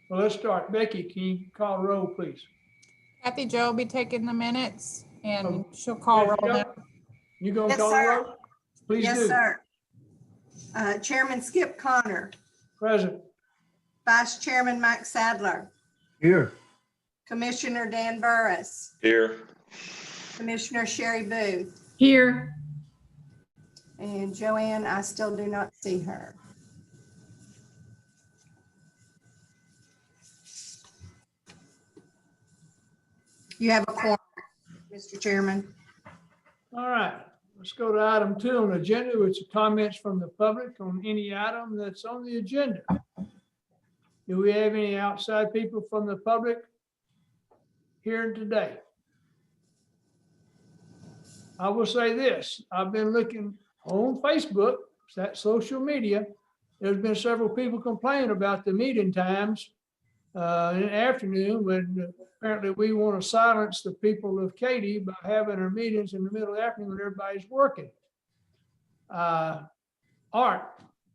Well, let's start. Becky, can you call the roll, please? Kathy Jo will be taking the minutes and Oh, she'll call Kathy roll Jo, now. You gonna Yes, call the sir. roll? Please Yes, do. sir. Chairman Skip Connor, Present. Vice Chairman Mike Sadler, Here. Commissioner Dan Burris, Here. Commissioner Sherry Booth, Here. and Joanne, I still do not see her. You have a quorum, Mr. Chairman. All right, let's go to item 2 on the agenda, which is comments from the public on any item that's on the agenda. Do we have any outside people from the public here today? I will say this, I've been looking on Facebook, that social media. There's been several people complaining about the meeting times in the afternoon when apparently we want to silence the people of Katy by having our meetings in the middle of the afternoon when everybody's working. Art,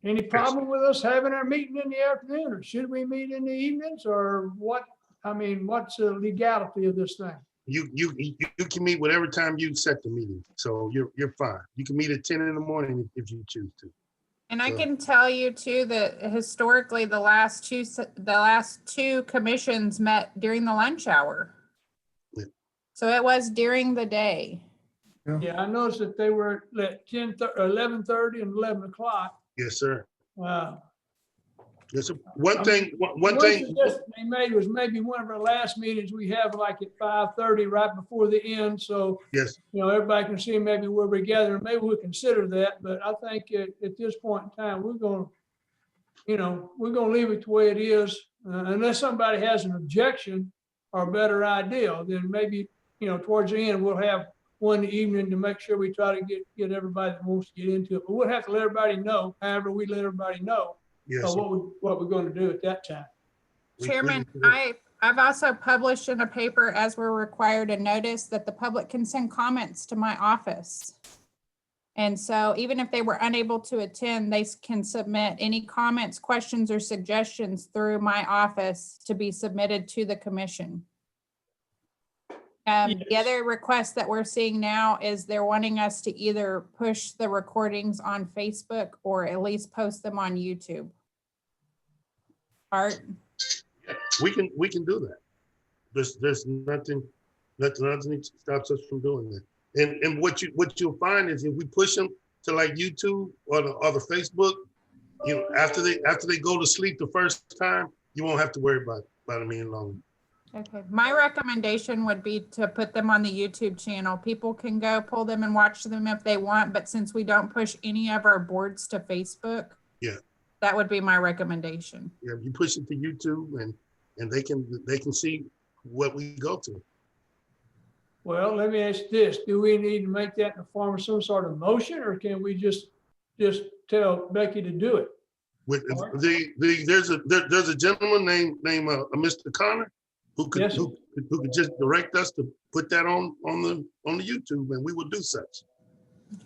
any problem with us having our meeting in the afternoon, or should we meet in the evenings, or what? I mean, what's the legality of this thing? You can meet whatever time you set the meeting, so you're fine. You can meet at 10 in the morning if you choose to. And I So- can tell you too that historically the last two commissions met during the lunch hour. Yeah. So it was during the day. Yeah, I noticed that they were at 11:30 and 11 o'clock. Yes, sir. Wow. Yes, sir. One thing. One suggestion they made was maybe one of our last meetings, we have like at 5:30 right before the end. So, Yes, you know, everybody can see maybe where we're gathering. Maybe we'll consider that. But I think at this point in time, we're going to, you know, we're going to leave it the way it is. Unless somebody has an objection or a better idea, then maybe, you know, towards the end, we'll have one evening to make sure we try to get everybody that wants to get into it. But we'll have to let everybody know, however we let everybody know. yes. sir. What we're going to do at that time. Chairman, I've also published in a paper, as we're required, a notice that the public can send comments to my office. And so even if they were unable to attend, they can submit any comments, questions, or suggestions through my office to be submitted to the commission. The Yes. other request that we're seeing now is they're wanting us to either push the recordings on Facebook or at least post them on YouTube. Art? We can do that. There's nothing stops us from doing that. And what you'll find is if we push them to like YouTube or the Facebook, you know, after they go to sleep the first time, you won't have to worry about them any longer. Okay, my recommendation would be to put them on the YouTube channel. People can go pull them and watch them if they want, but since we don't push any of our boards to Facebook, Yeah. that would be my recommendation. Yeah, you push it to YouTube and they can see what we go to. Well, let me ask this. Do we need to make that in the form of some sort of motion, or can we just tell Becky to do it? With there's a gentleman named Mr. Connor who could Yes, sir. who could just direct us to put that on the YouTube, and we will do such.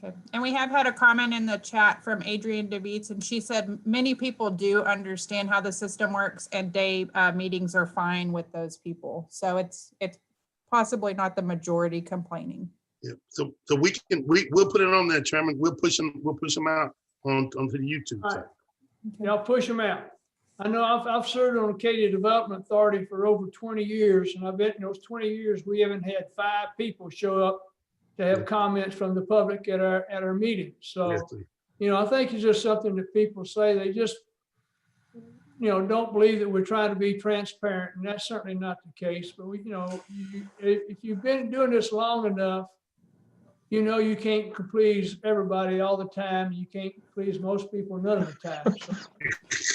Okay, and we have had a comment in the chat from Adrienne DeViets, and she said many people do understand how the system works, and day meetings are fine with those people. So it's possibly not the majority complaining. Yeah. So we'll put it on there, Chairman. We'll push them out onto the YouTube All side. right. Y'all push them out. I know I've served on the Acadia Development Authority for over 20 years, and I bet in those 20 years, we haven't had 5 people show up to have comments from the public at our meetings. So, Yes, sir. you know, I think it's just something that people say, they just, you know, don't believe that we're trying to be transparent, and that's certainly not the case. But we, you know, if you've been doing this long enough, you know, you can't please everybody all the time. You can't please most people none of the time. So,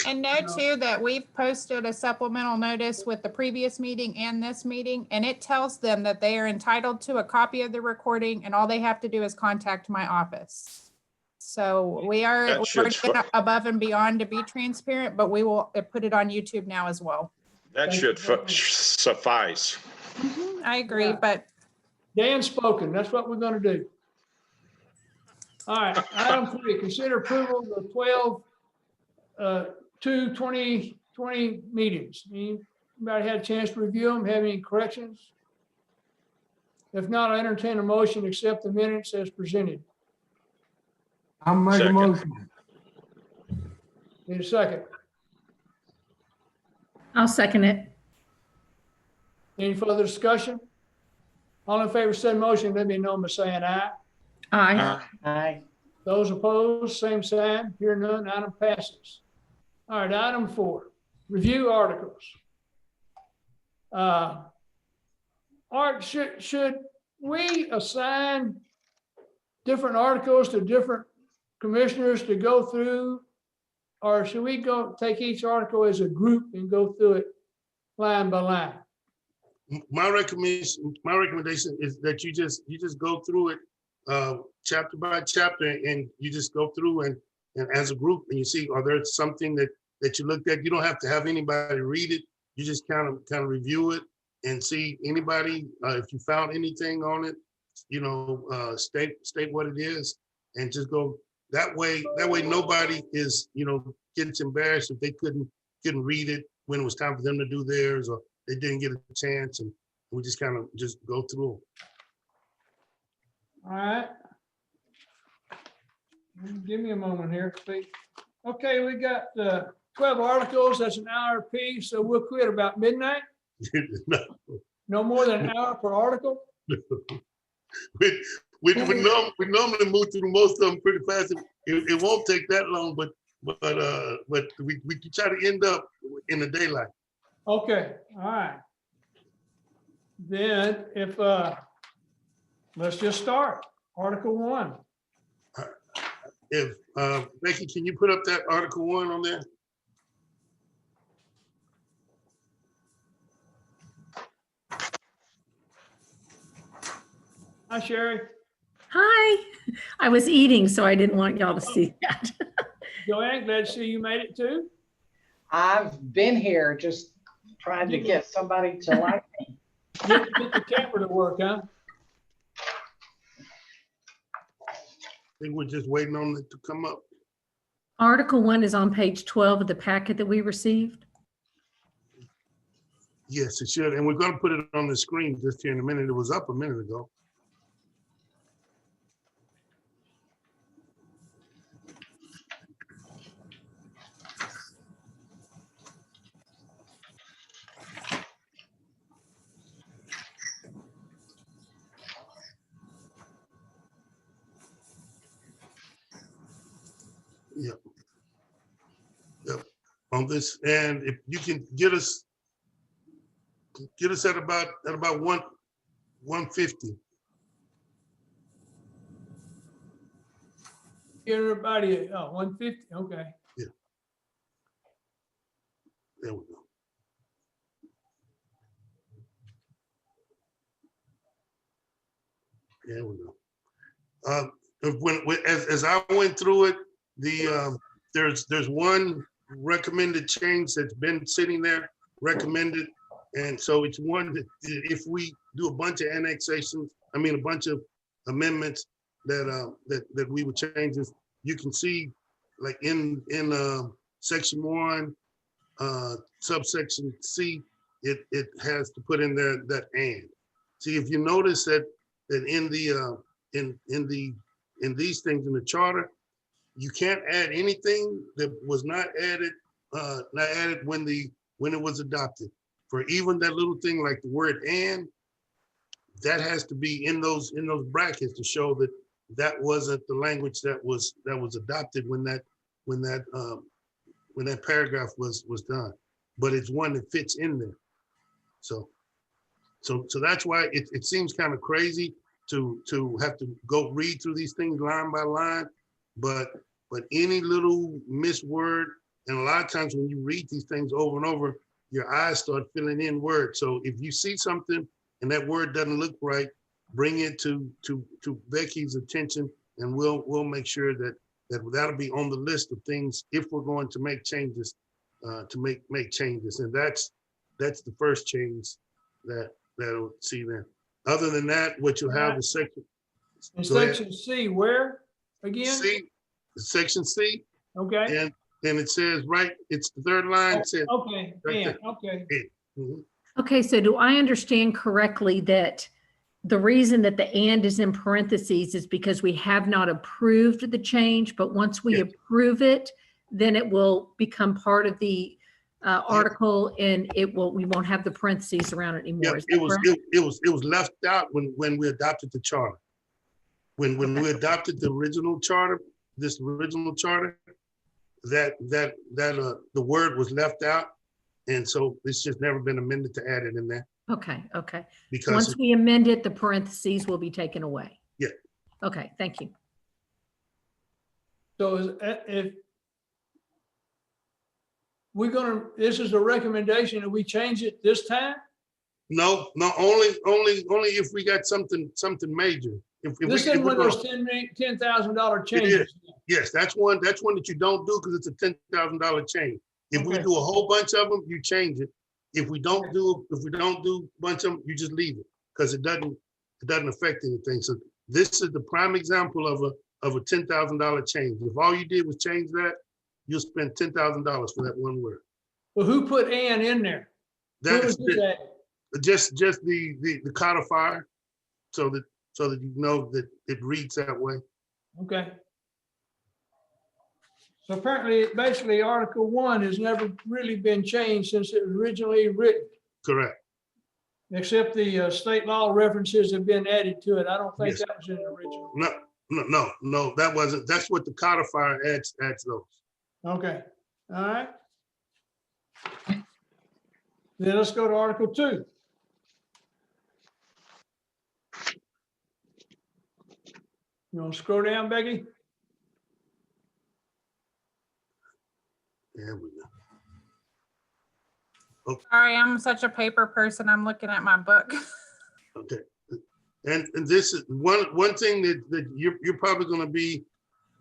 And know too that we've posted a supplemental notice with the previous meeting and this meeting, and it tells them that they are entitled to a copy of the recording, and all they have to do is contact my office. So we're going above and beyond to be transparent, but we will put it on YouTube now as well. That should suffice. I agree, Yeah. but Dan spoken, that's what we're gonna do. All right, item 3, consider approval of the 12/2/2020 2020 meetings. Anybody had a chance to review them? Have any corrections? If not, I entertain a motion to accept the minutes as presented. I'll make a Second. motion. Need a second? I'll second it. Any further discussion? All in favor, said motion, let me know by saying aye. Aye. Aye. Those opposed, same sign. Hear none, item passes. All right, item 4, review articles. Art, should we assign different articles to different commissioners to go through? Or should we take each article as a group and go through it line by line? My recommendation is that you just go through it chapter by chapter, and you just go through and as a group, and you see, are there something that you looked at? You don't have to have anybody read it. You just kind of review it and see anybody, if you found anything on it, state what it is, and just go that way. That way nobody is, gets embarrassed if they couldn't read it when it was time for them to do theirs, or they didn't get a chance, and we just kind of just go through. All right. Give me a moment here, please. Okay, we got 12 articles. That's an hour apiece, so we'll quit about midnight. No, No more than an hour per article. we normally move through most of them pretty fast. It won't take that long, but we can try to end up in the daylight. Okay, all right. Then if, let's just start. Article 1. If Becky, can you put up that Article 1 on there? Hi, Sherry. Hi. I was eating, so I didn't want y'all to see that. Joanne, glad to see you made it too. I've been here just trying to get somebody to like me. Get the camera to work, huh? I think we're just waiting on it to come up. Article 1 is on page 12 of the packet that we received. Yes, it should. And we're going to put it on the screen just here in a minute. It was up a minute ago. Yep. On this, and if you can get us at about 150. Get everybody, 150, okay. There we go. There we go. As I went through it, there's one recommended change that's been sitting there, recommended, and so it's one that if we do a bunch of annexations, a bunch of amendments that we would change this, you can see like in section 1, subsection C, it has to put in there that and. See, if you notice that in these things in the charter, you can't add anything that was not added when it was adopted. For even that little thing like the word "and," that has to be in those brackets to show that wasn't the language that was adopted when that paragraph was done. But it's one that fits in there. So that's why it seems kind of crazy to have to go read through these things line by line, but any little misword, and a lot of times when you read these things over and over, your eyes start filling in words. So if you see something and that word doesn't look right, bring it to Becky's attention, and we'll make sure that'll be on the list of things if we're going to make changes, to make changes. And that's the first change that'll see there. Other than that, what you have is section. In Go ahead. section C, where again? C, section C, Okay, and it says, right, it's the third line, it says, Okay, Right yeah, there. okay. mhm. Okay, so do I understand correctly that the reason that the and is in parentheses is because we have not approved the change, but once we Yes. approve it, then it will become part of the article and we won't have the parentheses around it Yeah, anymore. Is it that was, correct? it was left out when we adopted the charter. When we adopted the original charter, this original charter, the word was left out. And so it's just never been amended to add it in there Okay, okay. because, Once we amend it, the parentheses will be taken away. Yeah. Okay, thank you. So if we're gonna, this is a recommendation that we change it this time? no, only if we got something major. If This we, is if when we're those gonna, $10,000 changes. yes, that's one that you don't do because it's a $10,000 change. If we Okay. do a whole bunch of them, you change it. If we don't do a bunch of them, you just leave it because it doesn't affect anything. So this is the prime example of a $10,000 change. If all you did was change that, you'll spend $10,000 for that one word. Well, who put "and" in there? Who That's was that? just the codifier, so that you know that it reads that way. Okay. So apparently, basically, Article 1 has never really been changed since it was originally written, Correct. except the state law references have been added to it. I don't think Yes. that was in the original. No, that wasn't. That's what the codifier adds those. Okay, all right. Then let's go to Article 2. You want to scroll down, Becky? There we go. Sorry, I'm such a paper person. I'm looking at my book. Okay. And this is one thing that you're probably going to be,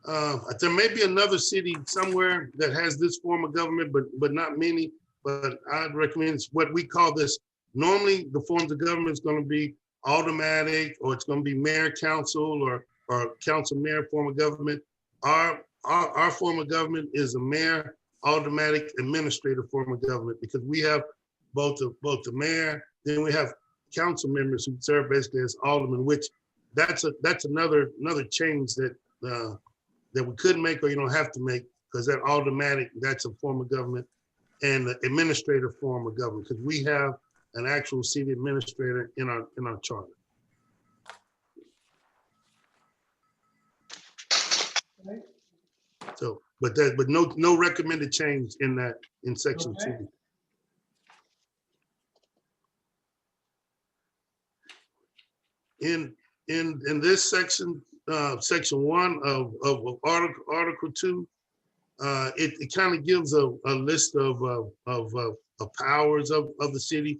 there may be another city somewhere that has this form of government, but not many. But I'd recommend it's what we call this. Normally, the forms of government is going to be automatic, or it's going to be mayor, council, or council mayor form of government. Our form of government is a mayor automatic administrative form of government because we have both the mayor, then we have council members who serve basically as aldermen, which that's another change that we could make or you don't have to make because that automatic, that's a form of government, and the administrative form of government because we have an actual city administrator in our charter. Okay. So, but no recommended change in section Okay. 2. In this section, section 1 of Article 2, it kind of gives a list of powers of the city.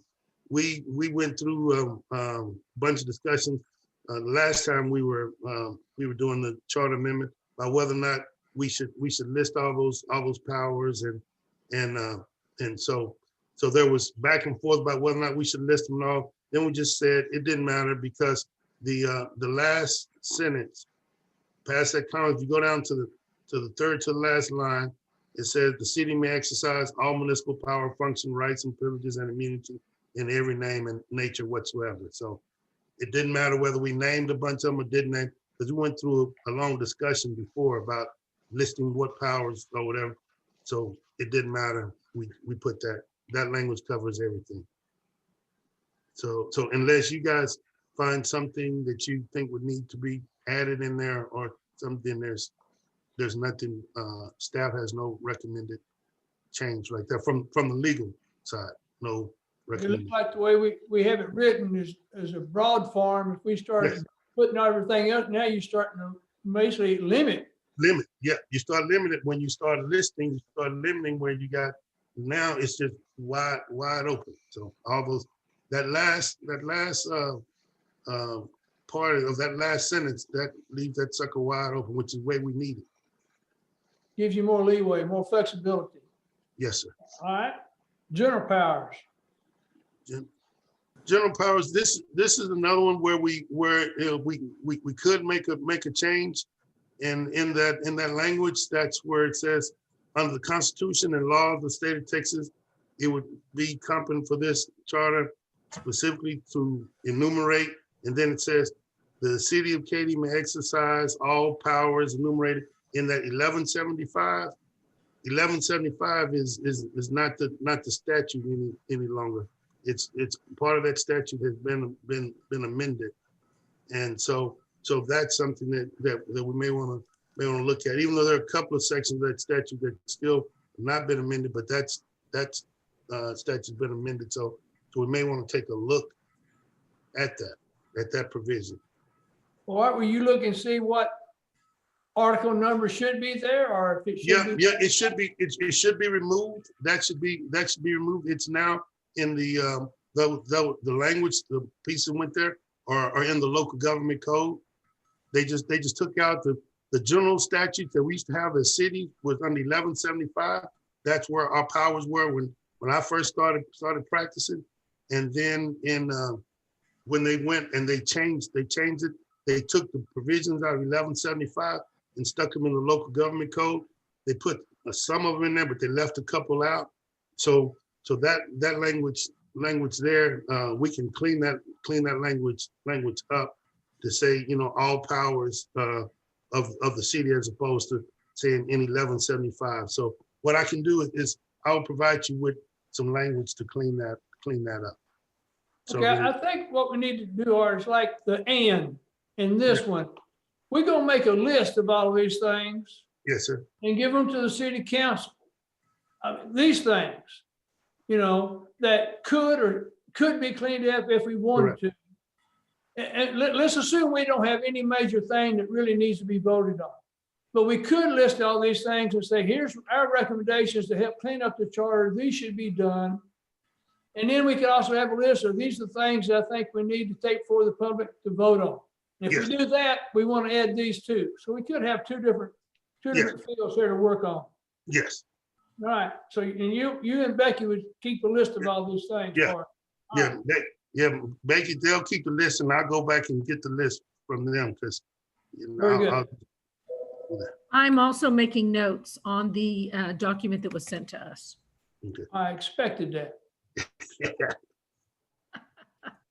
We went through a bunch of discussions last time we were doing the charter amendment about whether or not we should list all those powers and so there was back and forth about whether or not we should list them all. Then we just said it didn't matter because the last sentence past that comment, if you go down to the third to the last line, it says the city may exercise all municipal power, function, rights, and privileges and immunity in every name and nature whatsoever. So it didn't matter whether we named a bunch of them or didn't name, because we went through a long discussion before about listing what powers or whatever. So it didn't matter. We put that language covers everything. So unless you guys find something that you think would need to be added in there or something, there's nothing, staff has no recommended change like that from the legal side, no It looks recommended. like the way we have it written is a broad form. If we start Yes. putting everything else, now you're starting to basically limit. Limit, yeah, you start limiting when you start listing, you start limiting where you got, now it's just wide open. So all those, that last part of that last sentence, that leaves that sucker wide open, which is where we need it. Gives you more leeway, more flexibility. Yes, sir. All right. General powers. General powers, this is another one where we could make a change. And in that language, that's where it says under the Constitution and laws of the state of Texas, it would be competent for this charter specifically to enumerate, and then it says, the city of Katy may exercise all powers enumerated in that 1175. 1175 is not the statute any longer. It's part of that statute has been amended, and so that's something that we may want to look at. Even though there are a couple of sections of that statute that still have not been amended, but that's statute's been amended, so we may want to take a look at that provision. Well, Art, were you looking to see what article number should be there, or if it should be? Yeah, it should be removed. That should be removed. It's now in the language, the piece that went there, are in the local government code. They just took out the general statute that we used to have as city was under 1175. That's where our powers were when I first started practicing. And then when they went and they changed it, they took the provisions out of 1175 and stuck them in the local government code. They put some of them in there, but they left a couple out. So that language there, we can clean that language up to say, all powers of the city as opposed to saying in 1175. So what I can do is I'll provide you with some language to clean that up. So Okay, I think what we need to do, Art, is like the and in this one. We're gonna make a list of all of these things yes, sir. and give them to the city council. These things, that could be cleaned up if we wanted to. And let's assume we don't have any major thing that really needs to be voted on. But we could list all these things and say, here's our recommendations to help clean up the charter. These should be done. And then we could also have a list of these are the things that I think we need to take for the public to vote on. And if we do that, we want to add these two. So we could have two different fields here to work on. Yes. All right. So, and you and Becky would keep a list of all these things. Yeah. for us. Yeah, Becky, they'll keep the list and I'll go back and get the list from them because Very good. I'm also making notes on the document that was sent to us. I expected that.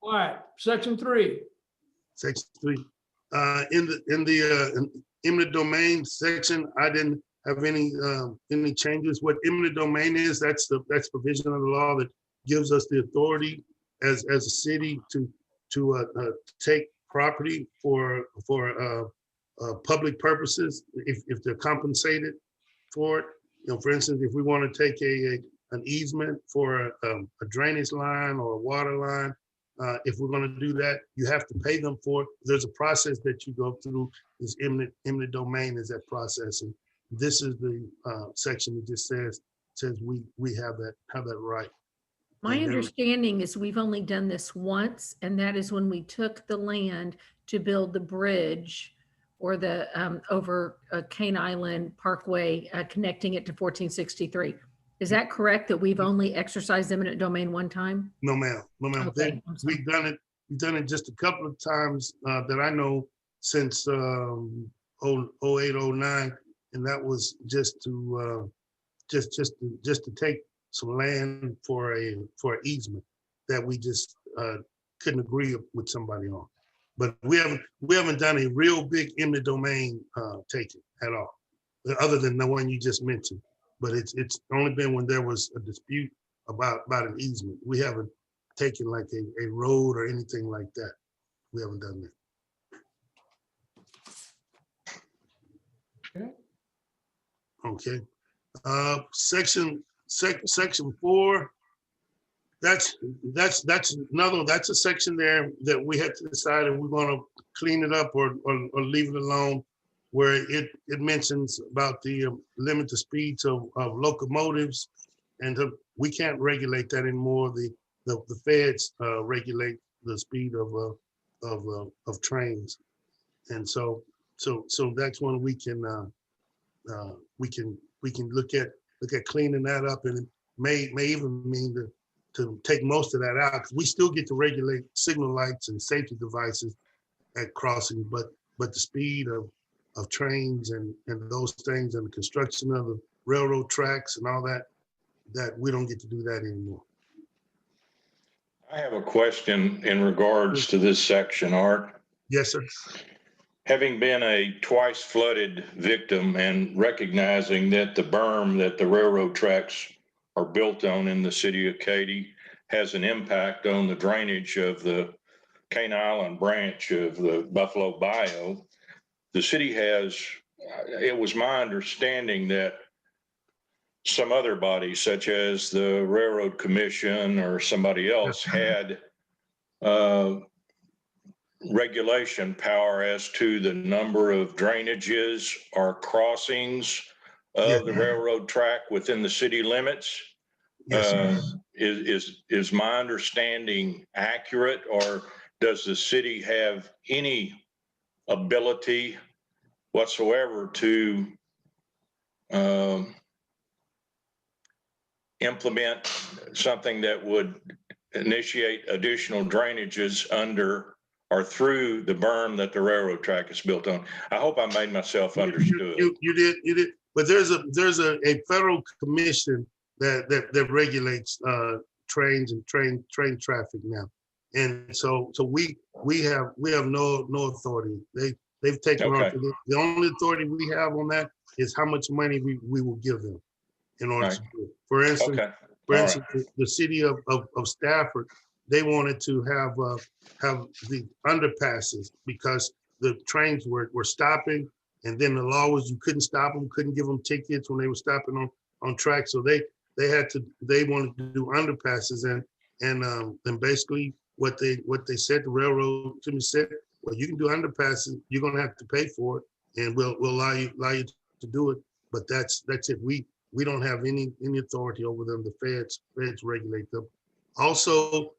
All right, section 3. Section 3. In the eminent domain section, I didn't have any changes. What eminent domain is, that's provision of the law that gives us the authority as a city to take property for public purposes if they're compensated for it. For instance, if we want to take an easement for a drainage line or a water line, if we're going to do that, you have to pay them for it. There's a process that you go through. This eminent domain is that process, and this is the section that just says we have that right. My understanding is we've only done this once, and that is when we took the land to build the bridge or the over Cane Island Parkway, connecting it to 1463. Is that correct that we've only exercised eminent domain one time? No, ma'am. No, ma'am. Okay, We've done it just a couple of times that I know since 08, 09, and that was just to take some land for an easement that we just couldn't agree with somebody on. But we haven't done a real big eminent domain taking at all, other than the one you just mentioned. But it's only been when there was a dispute about an easement. We haven't taken like a road or anything like that. We haven't done that. Okay. Okay. Section 4. That's a section there that we had to decide if we're going to clean it up or leave it alone, where it mentions about the limit the speeds of locomotives, and we can't regulate that anymore. The feds regulate the speed of trains, and so that's when we can look at cleaning that up, and it may even mean to take most of that out, because we still get to regulate signal lights and safety devices at crossing, but the speed of trains and those things and the construction of railroad tracks and all that, that we don't get to do that anymore. I have a question in regards to this section, Art. Yes, sir. Having been a twice flooded victim and recognizing that the berm that the railroad tracks are built on in the city of Katy has an impact on the drainage of the Cane Island branch of the Buffalo Bayou, the city has, it was my understanding that some other bodies, such as the Railroad Commission or somebody else, had regulation power as to the number of drainages or crossings of the railroad track within the city limits. Yes. Is my understanding accurate, or does the city have any ability whatsoever to implement something that would initiate additional drainages under or through the berm that the railroad track is built on? I hope I made myself understood. You did. But there's a federal commission that regulates trains and train traffic now. And so we have no authority. They've taken off. Okay. The only authority we have on that is how much money we will give them in order to do it. For instance, Okay. the city of Stafford, they wanted to have the underpasses because the trains were stopping, and then the law was you couldn't stop them, couldn't give them tickets when they were stopping on track. So they wanted to do underpasses, and basically what they said, the railroad to me said, well, you can do underpasses, you're gonna have to pay for it, and we'll allow you to do it, but that's it. We don't have any authority over them. The feds regulate them. Also,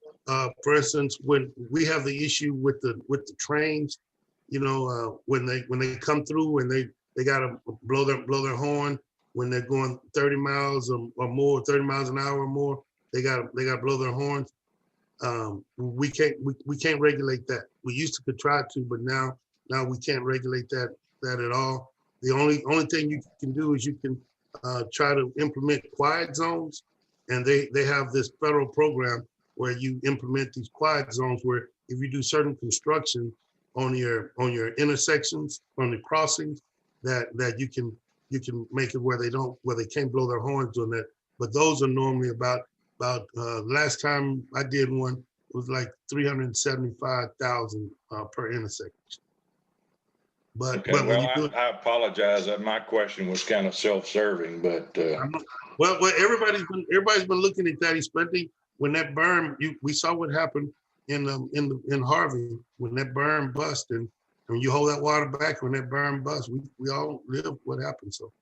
for instance, when we have the issue with the trains, you know, when they come through and they gotta blow their horn when they're going 30 miles or more, 30 miles an hour or more, they gotta blow their horns. We can't regulate that. We used to could try to, but now we can't regulate that at all. The only thing you can do is you can try to implement quiet zones, and they have this federal program where you implement these quiet zones where if you do certain construction on your intersections, on the crossings, that you can make it where they can't blow their horns doing that. But those are normally about last time I did one, it was like 375,000 per intersection. But Okay, when you do well, it, I apologize that my question was kind of self-serving, but well, everybody's been looking at that, especially when that berm. We saw what happened in Harvey when that berm bust, and when you hold that water back when that berm bust, we all live what happened. So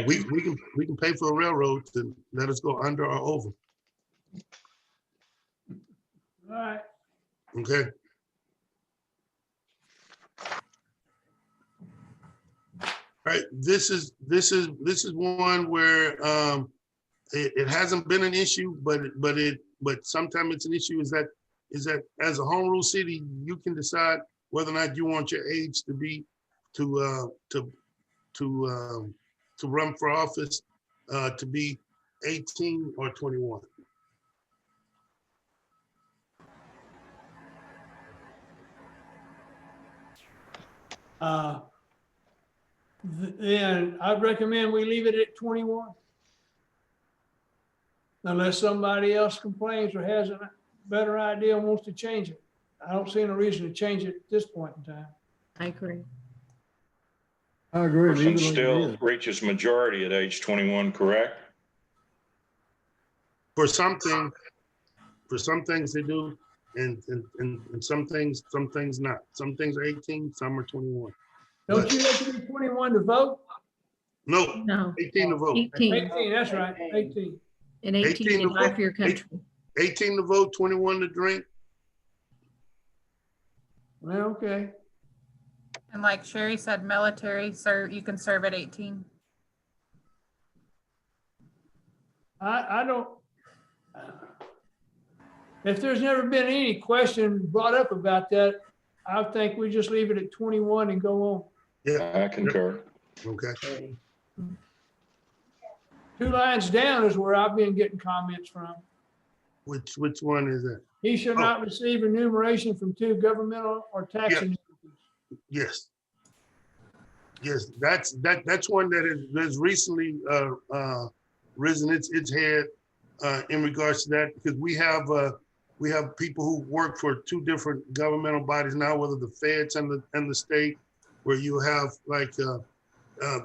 we can pay for a railroad to let us go under or over. All right. Okay. All right, this is one where it hasn't been an issue, but sometimes it's an issue. Is that as a home rule city, you can decide whether or not you want your age to be to run for office to be 18 or 21. Then I'd recommend we leave it at 21. Unless somebody else complains or has a better idea and wants to change it. I don't see any reason to change it at this point in time. I agree. I agree. person leave it like it still is. reaches majority at age 21, correct? For some things they do, and some things not. Some things are 18, some are 21. Don't you have to be 21 to vote? No, No, 18 to vote. 18 18, that's right, 18. and 18 to die for your country. 18 to vote, 21 to drink. Well, okay. And like Sherry said, military, you can serve at 18. I don't, if there's never been any question brought up about that, I think we just leave it at 21 and go on. Yeah, I concur. Okay, Two lines down is where I've been getting comments from. which one is that? He shall not receive remuneration from two governmental or taxing. Yes. Yes, that's one that has recently risen its head in regards to that, because we have people who work for two different governmental bodies now, whether the feds and the state, where you have like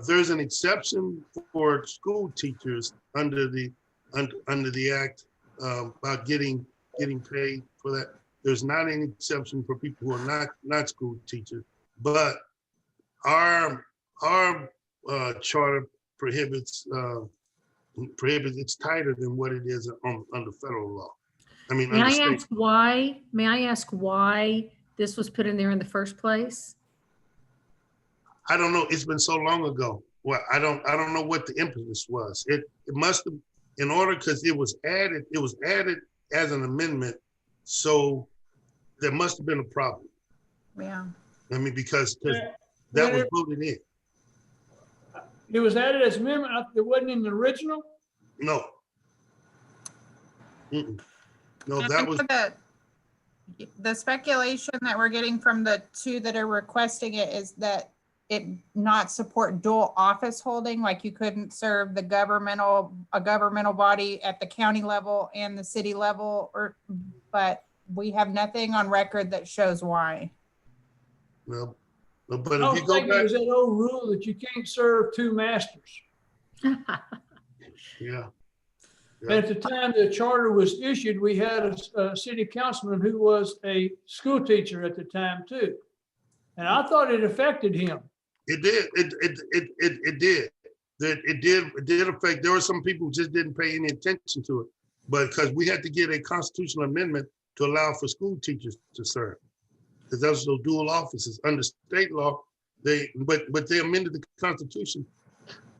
there's an exception for school teachers under the act about getting paid for that. There's not an exception for people who are not school teachers, but our charter prohibits it's tighter than what it is under federal law. I mean, May under I state. ask why? May I ask why this was put in there in the first place? I don't know. It's been so long ago. Well, I don't know what the impetus was. It must have, in order, because it was added as an amendment. So there must have been a problem. Yeah. I mean, because Yeah. that was voted in. It was added as amendment. It wasn't in the original. No. Mm-mm. No, And that was, the speculation that we're getting from the two that are requesting it is that it not support dual office holding, like you couldn't serve a governmental body at the county level and the city level, but we have nothing on record that shows why. no. But I if you was go thinking it back, was that old rule that you can't serve two masters. yeah. And at the time the charter was issued, we had a city councilman who was a school teacher at the time too. And I thought it affected him. It did. It did. It did affect. There were some people who just didn't pay any attention to it, but because we had to get a constitutional amendment to allow for school teachers to serve, because those are dual offices under state law. But they amended the Constitution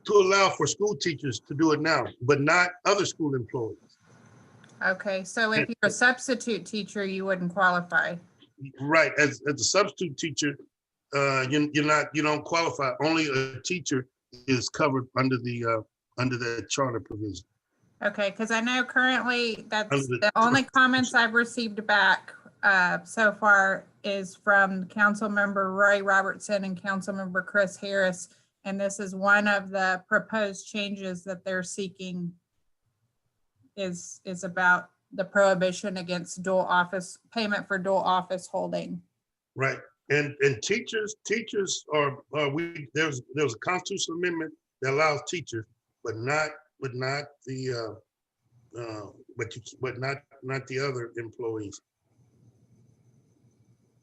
to allow for school teachers to do it now, but not other school employees. Okay, so if you're a substitute teacher, you wouldn't qualify. Right. As a substitute teacher, you don't qualify. Only a teacher is covered under the charter provision. Okay, because I know currently that's Under the- the only comments I've received back so far is from Councilmember Roy Robertson and Councilmember Chris Harris. And this is one of the proposed changes that they're seeking is about the prohibition against dual office payment for dual office holding. Right. And teachers are there's a constitutional amendment that allows teachers, but not the other employees.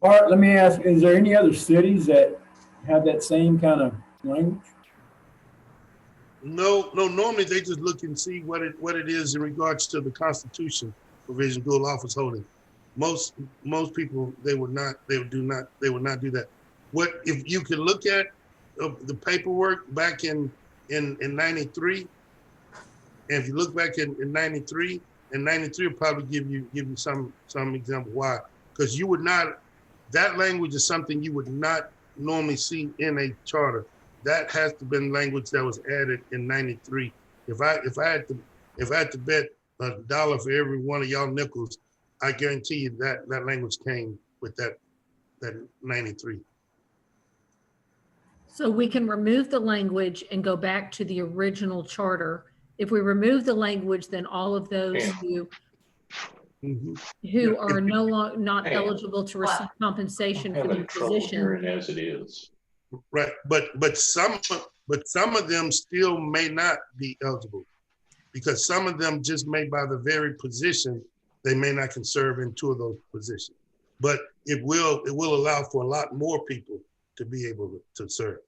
Art, let me ask, is there any other cities that have that same kind of language? No, normally they just look and see what it is in regards to the Constitution provision, dual office holding. Most people, they would not do that. What if you could look at the paperwork back in 93, and if you look back in 93 will probably give you some example why, because you would not, that language is something you would not normally see in a charter. That has to been language that was added in 93. If I had to bet $1 for every one of y'all nickels, I guarantee you that language came with that 93. So we can remove the language and go back to the original charter. If we remove the language, then all of those who Mhm. are not Hey. eligible to receive compensation for their Having trouble position. hearing as it is. Right, but some of them still may not be eligible, because some of them just may, by the very position, they may not can serve in two of those positions. But it will allow for a lot more people to be able to serve,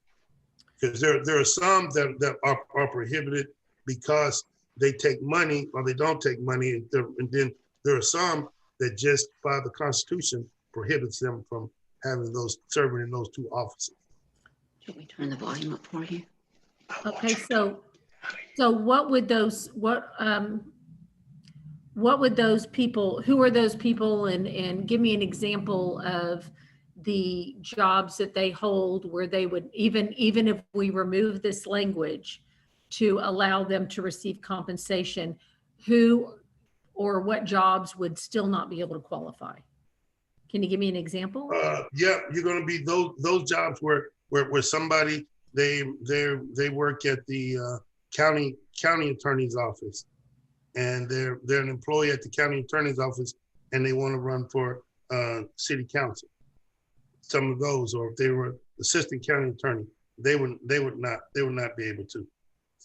because there are some that are prohibited because they take money or they don't take money, and then there are some that just by the Constitution prohibits them from having serving in those two offices. Should we turn the volume up for you? Okay, so what would those people, who are those people, and give me an example of the jobs that they hold where they would, even if we remove this language to allow them to receive compensation, who or what jobs would still not be able to qualify? Can you give me an example? Yeah, you're gonna be those jobs where somebody, they work at the county attorney's office, and they're an employee at the county attorney's office, and they want to run for city council. Some of those, or if they were assistant county attorney, they would not be able to.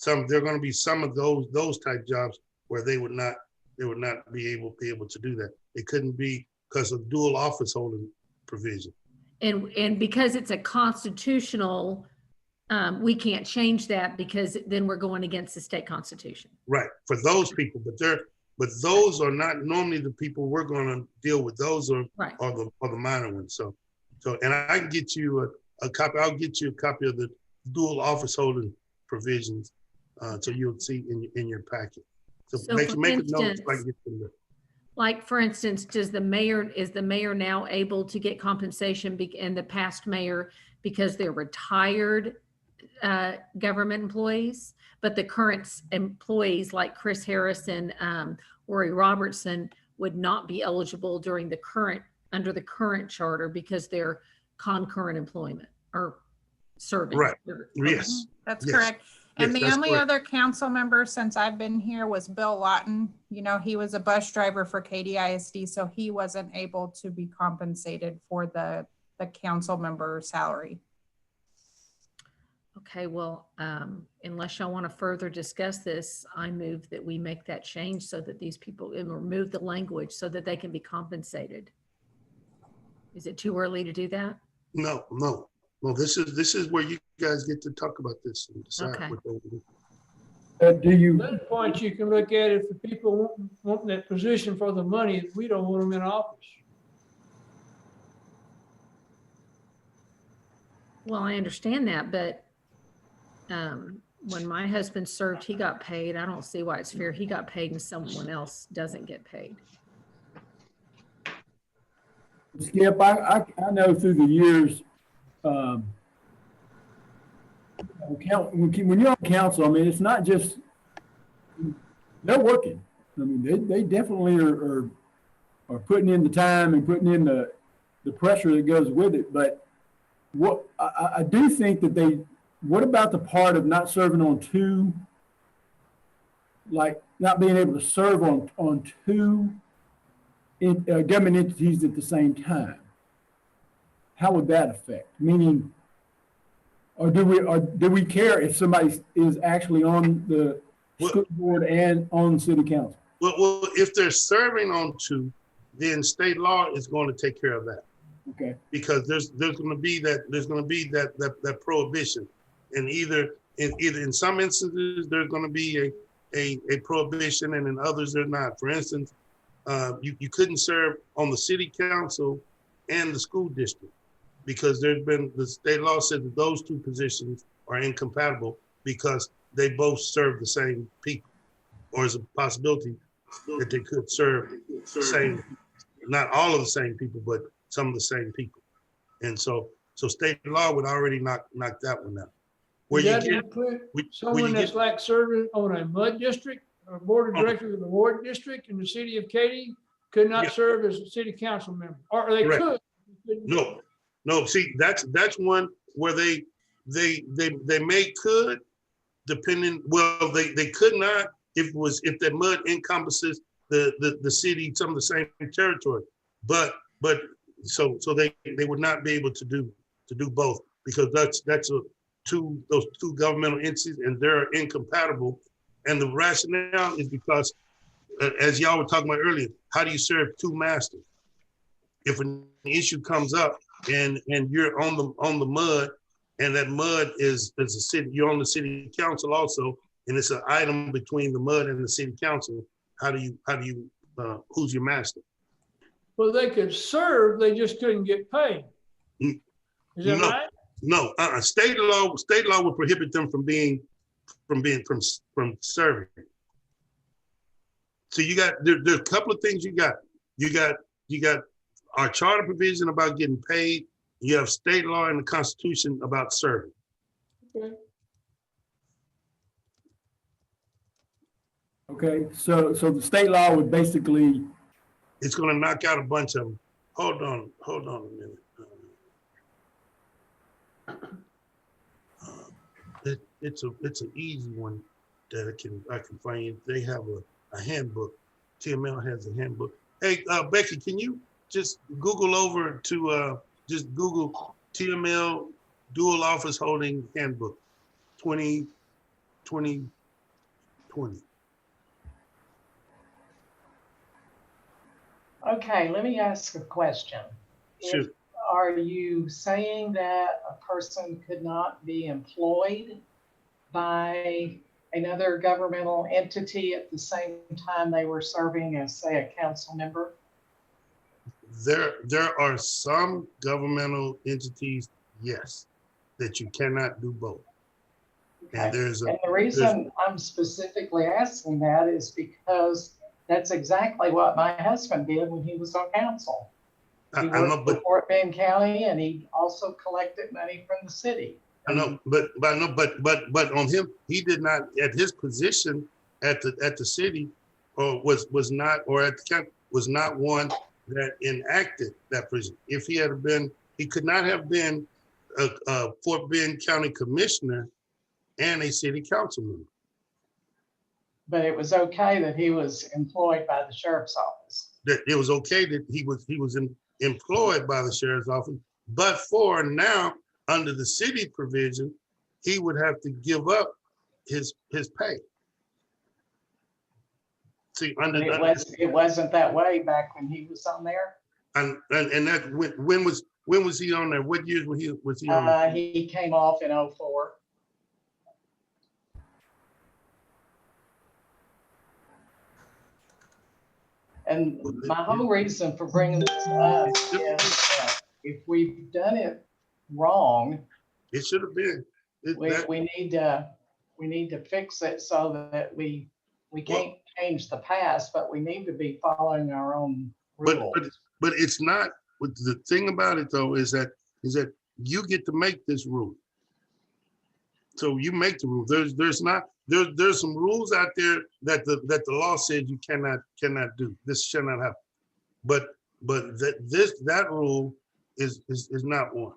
There are going to be some of those type jobs where they would not be able to do that. It couldn't be because of dual office holding provision. And because it's a constitutional, we can't change that because then we're going against the state constitution. Right, for those people, but those are not normally the people we're going to deal with. Those are the minor ones. So, and I can get you a copy. I'll get you a copy of the dual office holding provisions, so you'll see in your packet. So make a note so I can get them there. Like, for instance, is the mayor now able to get compensation and the past mayor because they're retired government employees, but the current employees like Chris Harrison, Rory Robertson would not be eligible under the current charter because they're concurrent employment or serving. Right. Yes. That's Yes. correct. And Yes, the that's only correct. other council member since I've been here was Bill Lawton. You know, he was a bus driver for Katy ISD, so he wasn't able to be compensated for the council member salary. Okay, well, unless y'all want to further discuss this, I move that we make that change so that these people, and remove the language so that they can be compensated. Is it too early to do that? No. This is where you guys get to talk about this and decide Okay. what they do. Do you, Another point you can look at, if the people want that position for the money, we don't want them in office. Well, I understand that, but when my husband served, he got paid. I don't see why it's fair. He got paid and someone else doesn't get paid. Skip, I know through the years, when you're on council, I mean, it's not just, they're working. I mean, they definitely are putting in the time and putting in the pressure that goes with it. But what I do think that what about the part of not serving on two, like not being able to serve on two government entities at the same time? How would that affect? Meaning, or do we care if somebody is actually on the school board and on the city council? Well, if they're serving on two, then state law is going to take care of that. Okay. Because there's going to be that prohibition, and either in some instances there's going to be a prohibition, and in others they're not. For instance, you couldn't serve on the city council and the school district, because the state law said that those two positions are incompatible because they both serve the same people, or is a possibility that they could serve the same, not all of the same people, but some of the same people. And so state law would already knock that one out. Does that include someone that's like serving on a MUD district or board of directors of the ward district in the city of Katy could not serve as a city council member, or they Correct. could. No. See, that's one where they could, depending. Well, they could not if that MUD encompasses the city, some of the same territory, but so they would not be able to do both, because those two governmental entities, and they're incompatible. And the rationale is because, as y'all were talking about earlier, how do you serve two masters? If an issue comes up and you're on the MUD, and that MUD is a city, you're on the city council also, and it's an item between the MUD and the city council, how do you who's your master? Well, they could serve, they just couldn't get paid. Is that No. right? No, state law would prohibit them from serving. So there's a couple of things you got our charter provision about getting paid you have state law and the Constitution about serving. Okay, so the state law would basically, It's gonna knock out a bunch of them. Hold on a minute. It's an easy one that I can find you. They have a handbook. TML has a handbook. Hey, Becky, can you just Google over to just Google TML Dual Office Holding Handbook 2020. Okay, let me ask a question. Sure. Are you saying that a person could not be employed by another governmental entity at the same time they were serving as, say, a council member? There are some governmental entities, yes, that you cannot do both. And there's And the reason I'm specifically asking that is because that's exactly what my husband did when he was on council. I He know, worked for Fort Bend County and he also collected money from the city. I know, but on him, he did not, at his position at the city, or was not, or at the county, was not one that enacted that prison. If he had been, he could not have been a Fort Bend County Commissioner and a city council member. But it was okay that he was employed by the sheriff's office. That it was okay that he was employed by the sheriff's office, but for now, under the city provision, he would have to give up his pay. See, It wasn't that way back when he was on there. and that when was he on there? What years was he on there? He came off in '04. And my whole reason for bringing this up is that if we've done it wrong, It should have been. we need to fix it so that we can't change the past, but we need to be following our own rules. But it's not. But the thing about it though is that you get to make this rule. So you make the rule. There's some rules out there that the law says you cannot do. This shall not happen. But that rule is not one.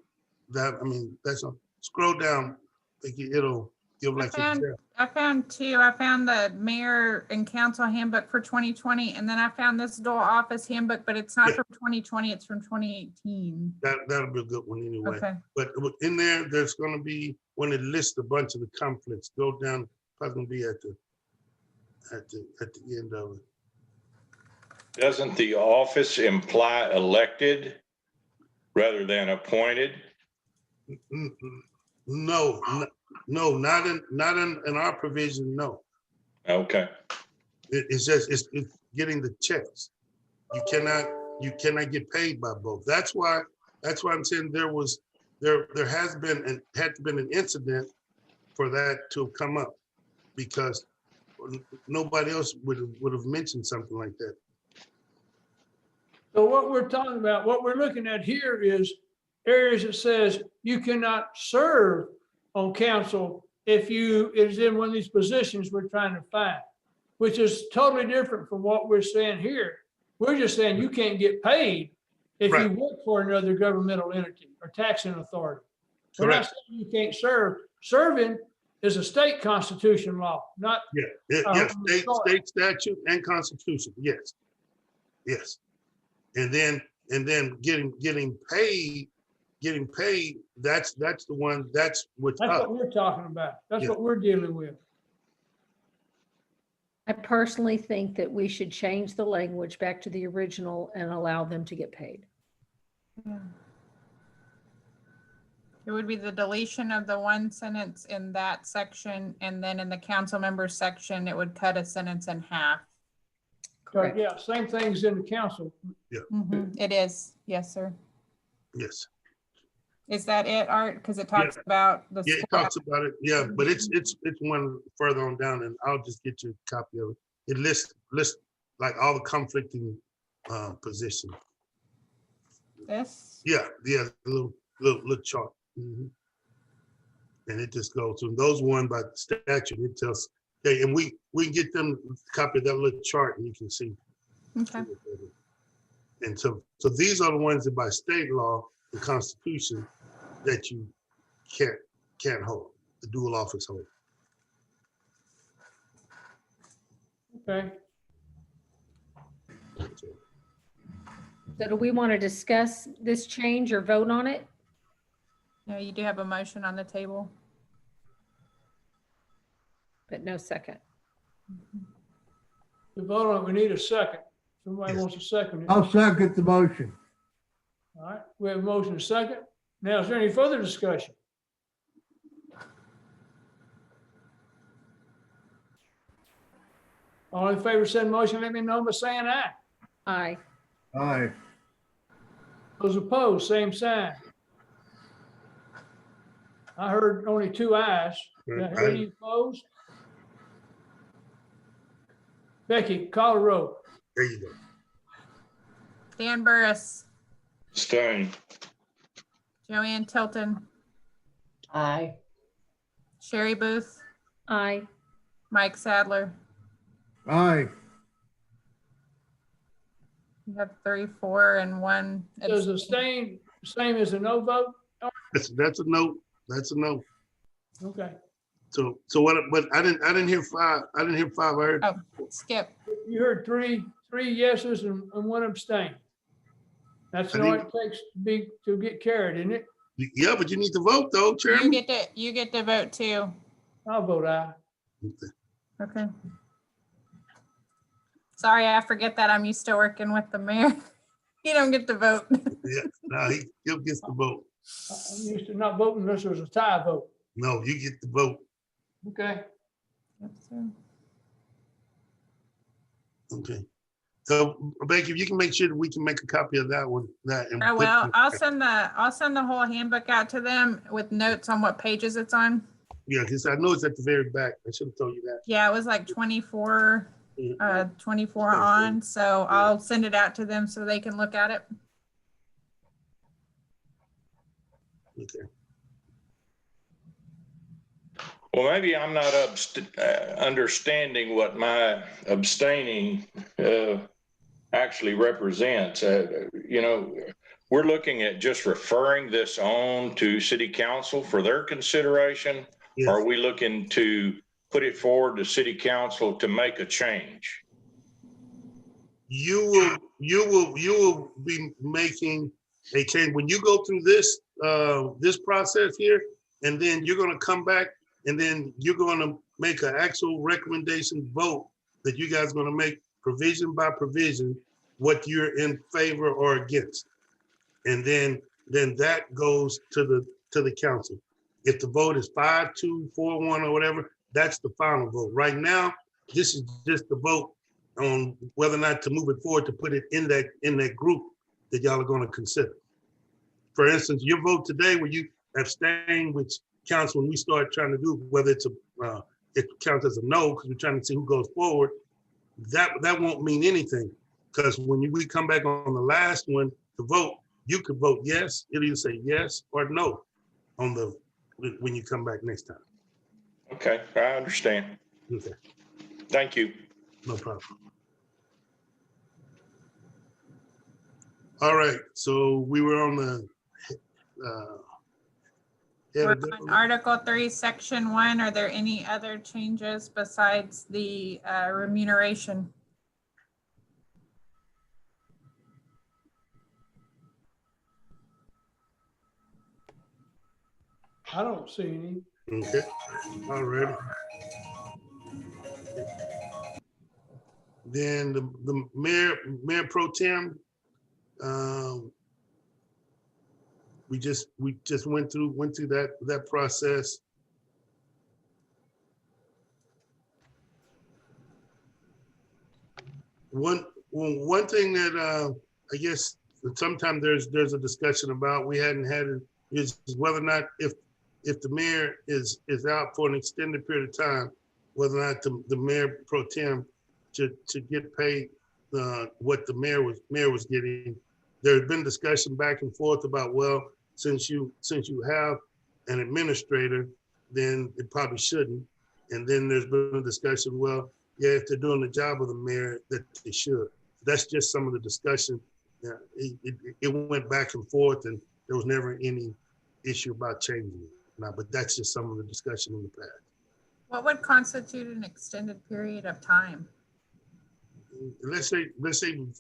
That's a scroll down. It'll give like I found two. I found the mayor and council handbook for 2020, and then I found this dual office handbook, but it's not Yeah. from 2020, it's from 2018. that'll be a good one anyway. Okay. But in there's going to be when it lists a bunch of the conflicts. Go down. Probably going to be at the end of it. Doesn't the office imply elected rather than appointed? No, not in our provision. No, Okay. it's just it's getting the checks. You cannot get paid by both. That's why I'm saying there has been an incident for that to come up, because nobody else would have mentioned something like that. So what we're talking about, what we're looking at here is areas that says you cannot serve on council if you is in one of these positions we're trying to find, which is totally different from what we're saying here. We're just saying you can't get paid if you Right. work for another governmental entity or taxing authority. We're not Correct. saying you can't serve. Serving is a state constitution law, not Yes, state statute and constitution. Yes. And then getting paid. That's the one. That's what's that's up. what we're talking about. That's Yeah. what we're dealing with. I personally think that we should change the language back to the original and allow them to get paid. It would be the deletion of the one sentence in that section, and then in the council members section, it would cut a sentence in half. But yeah, same things in the council. It is, yes, sir. Yes. Is that it, Art? Because it talks about the. Yeah, it school- talks about it. Yeah, but it's one further on down, and I'll just get you a copy of it. It lists like all the conflicting positions. This? Yeah, the little chart. Mhm. And it just goes through those one by statute. It tells, okay, and we can get them a copy of that little chart and you can see. Okay. And so these are the ones that by state law, the Constitution, that you can't hold, the dual office holder. Okay. So do we want to discuss this change or vote on it? No, you do have a motion on the table. But no second. To vote on it, we need a second. Somebody Yes. wants a second. I'll second the motion. All right, we have a motion, a second. Now, is there any further discussion? All in favor of said motion, let me know by saying aye. Aye. Aye. Those opposed, same sign. I heard only 2 ayes. Any opposed? Becky, call the roll. There you go. Dan Burris, Stone. Joanne Tilton, Aye. Sherry Booth, Aye. Mike Sadler. Aye. You have 3, 4, and 1. Does abstain, same as a no vote? That's a no. That's a no. Okay, So what? But I didn't hear 5. I didn't hear 5. I heard. Oh, Skip. you heard three yeses and 1 abstain. That's all it takes to get carried, isn't it? Yeah, but you need to vote though, Chairman. You get to vote too. I'll vote aye. Okay. Sorry, I forget that I'm used to working with the mayor. You don't get to vote. Yeah, no, he'll get the vote. I'm used to not voting unless there's a tie vote. No, you get the vote. Okay, Okay. So, Becky, if you can make sure that we can make a copy of that one, and Oh, put- well, I'll send the whole handbook out to them with notes on what pages it's on. Yeah, because I know it's at the very back. I should have told you that. Yeah, it was like 24 on, so I'll send it out to them so they can look at it. Okay. Well, maybe I'm not understanding what my abstaining actually represents. We're looking at just referring this on to city council for their consideration. Yes. Or are we looking to put it forward to city council to make a change? You will be making a change when you go through this process here, and then you're going to come back, and then you're going to make an actual recommendation vote that you guys are going to make provision by provision what you're in favor or against, and then that goes to the council. If the vote is 5-2, 4-1, or whatever, that's the final vote. Right now, this is just the vote on whether or not to move it forward to put it in that group that y'all are going to consider. For instance, your vote today, where you abstain, which counts when we start trying to do whether it counts as a no because we're trying to see who goes forward. That won't mean anything, because when we come back on the last one to vote, you could vote yes. It'll either say yes or no when you come back next time. Okay, I understand. Okay, Thank you. no problem. All right, so we were on the We're on Article 3, Section 1. Are there any other changes besides the remuneration? I don't see any. Okay, all right. Then the mayor pro tem, we just went through that process. One thing that I guess sometimes there's a discussion about, we hadn't had it, is whether or not if the mayor is out for an extended period of time, whether or not the mayor pro tem to get paid what the mayor was getting. There had been discussion back and forth about, well, since you have an administrator, then it probably shouldn't. And then there's been a discussion, well, yeah, if they're doing the job of the mayor, that they should. That's just some of the discussion. Yeah, it went back and forth, and there was never any issue about changing it. Now, but that's just some of the discussion in the past. What would constitute an extended period of time? Let's say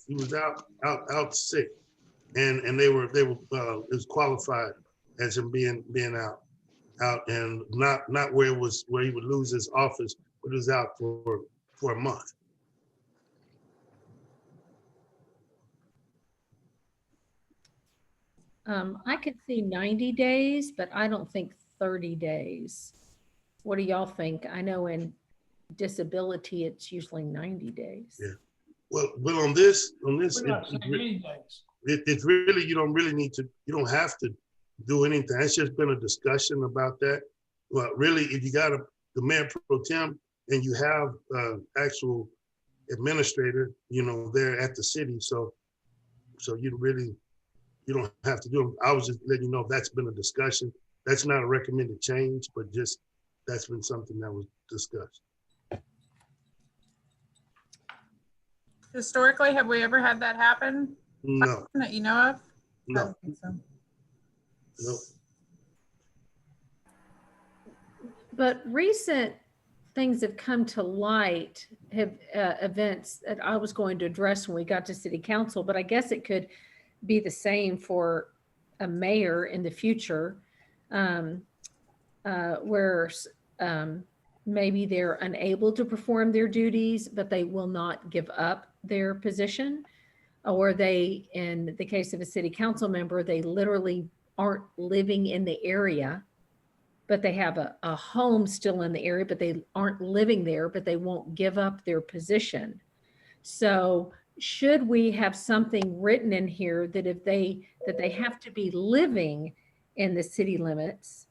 he was out sick, and they were it was qualified as him being out and not where he would lose his office, but it was out for a month. I could see 90 days, but I don't think 30 days. What do y'all think? I know in disability, it's usually 90 days. Yeah. Well, on this, We're not saying any days. it's really, you don't have to do anything. It's just been a discussion about that. Well, really, if you got the mayor pro tem and you have actual administrator, there at the city, so you don't have to do them. I was just letting you know that's been a discussion. That's not a recommended change, but just that's been something that was discussed. Historically, have we ever had that happen No, that you know of? I no, don't think so. no. But recent things have come to light, have events that I was going to address when we got to city council, but I guess it could be the same for a mayor in the future, where maybe they're unable to perform their duties, but they will not give up their position. Or they, in the case of a city council member, they literally aren't living in the area, but they have a home still in the area, but they aren't living there, but they won't give up their position. So should we have something written in here that that they have to be living in the city limits,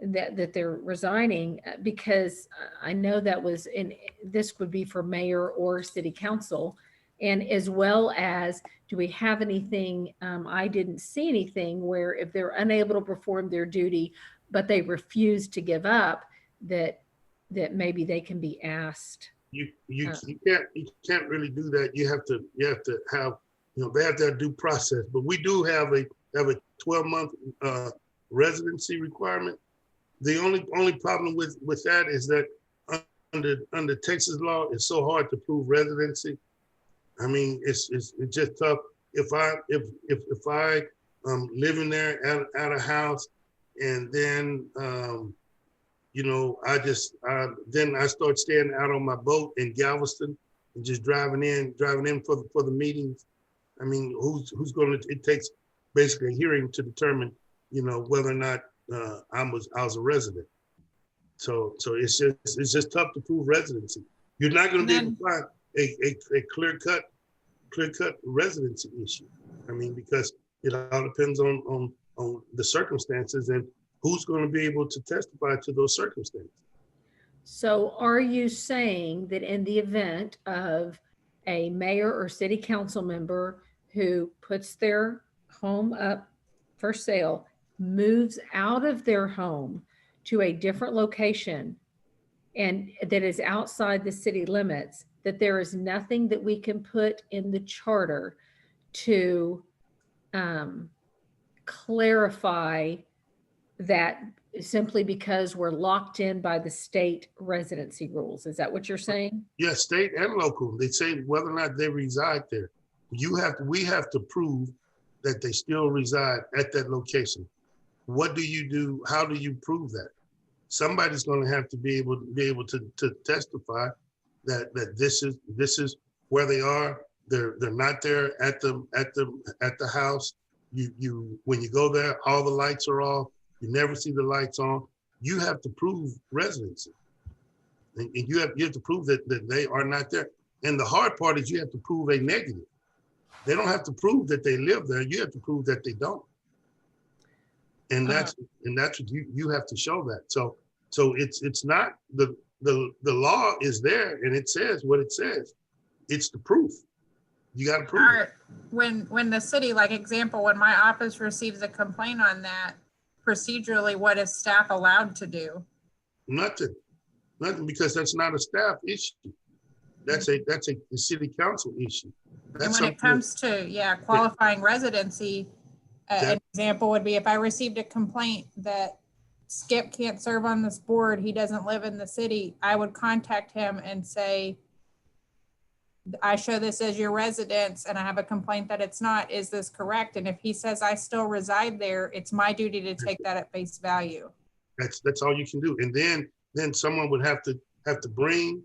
that they're resigning? Because I know that was this would be for mayor or city council. And as well as, do we have anything, I didn't see anything where if they're unable to perform their duty, but they refuse to give up, that maybe they can be asked. You can't really do that. You have to have, they have that due process. But we do have a 12-month residency requirement. The only problem with that is that under Texas law, it's so hard to prove residency. I mean, it's just tough. If I living there at a house, and then then I start staying out on my boat in Galveston and just driving in for the meetings. I mean, who's going to? It takes basically a hearing to determine, whether or not I was a resident. So it's just tough to prove residency. You're not going to be able to find a clear cut residency issue. I mean, because it all depends on the circumstances and who's going to be able to testify to those circumstances. So are you saying that in the event of a mayor or city council member who puts their home up for sale, moves out of their home to a different location and that is outside the city limits, that there is nothing that we can put in the charter to clarify that simply because we're locked in by the state residency rules? Is that what you're saying? Yes, state and local. They say whether or not they reside there. We have to prove that they still reside at that location. What do you do? How do you prove that? Somebody's going to have to be able to testify that this is where they are. They're not there at the house. You when you go there, all the lights are off. You never see the lights on. You have to prove residency, and you have to prove that they are not there. And the hard part is you have to prove a negative. They don't have to prove that they live there. You have to prove that they don't. And that's what you have to show that. So it's not the law is there and it says what it says. It's the proof. You gotta prove it. Or when the city, like example, when my office receives a complaint on that, procedurally, what is staff allowed to do? Nothing, because that's not a staff issue. That's a city council issue. And That's when it something- comes to, qualifying residency, an example would be if I received a complaint that Skip can't serve on this board, he doesn't live in the city, I would contact him and say, I show this as your residence and I have a complaint that it's not, is this correct? And if he says I still reside there, it's my duty to take that at face value. That's all you can do. And then someone would have to bring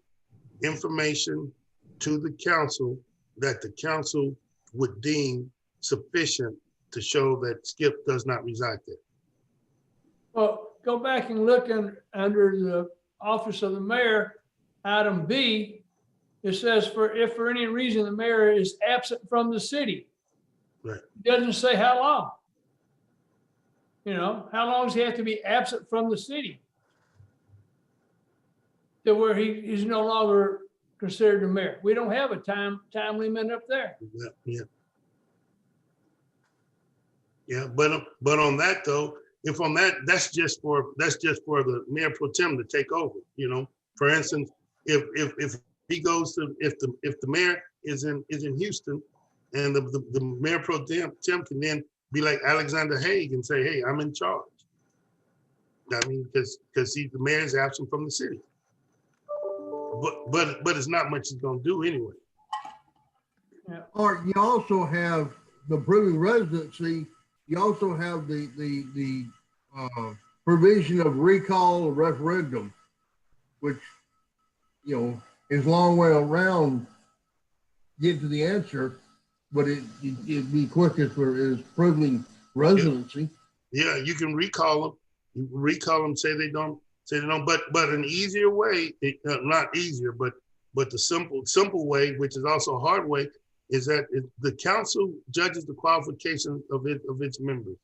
information to the council that the council would deem sufficient to show that Skip does not reside there. Well, go back and look under the office of the mayor, item B, it says if for any reason the mayor is absent from the city. Right. It doesn't say how long. How long does he have to be absent from the city? To where he's no longer considered the mayor. We don't have a time limit up there. Yeah, but on that though, if on that, that's just for the mayor pro tem to take over. For instance, if he goes to, if the mayor is in Houston, and the mayor pro tem can then be like Alexander Haig and say, hey, I'm in charge. I mean, because the mayor is absent from the city. But it's not much he's gonna do anyway. Or you also have the proving residency. You also have the provision of recall or referendum, which, is a long way around get to the answer, but it'd be quickest is proving residency. Yeah, you can recall them. You can recall them, say they don't. But an easier way, not easier, but the simple way, which is also a hard way, is that the council judges the qualifications of its members.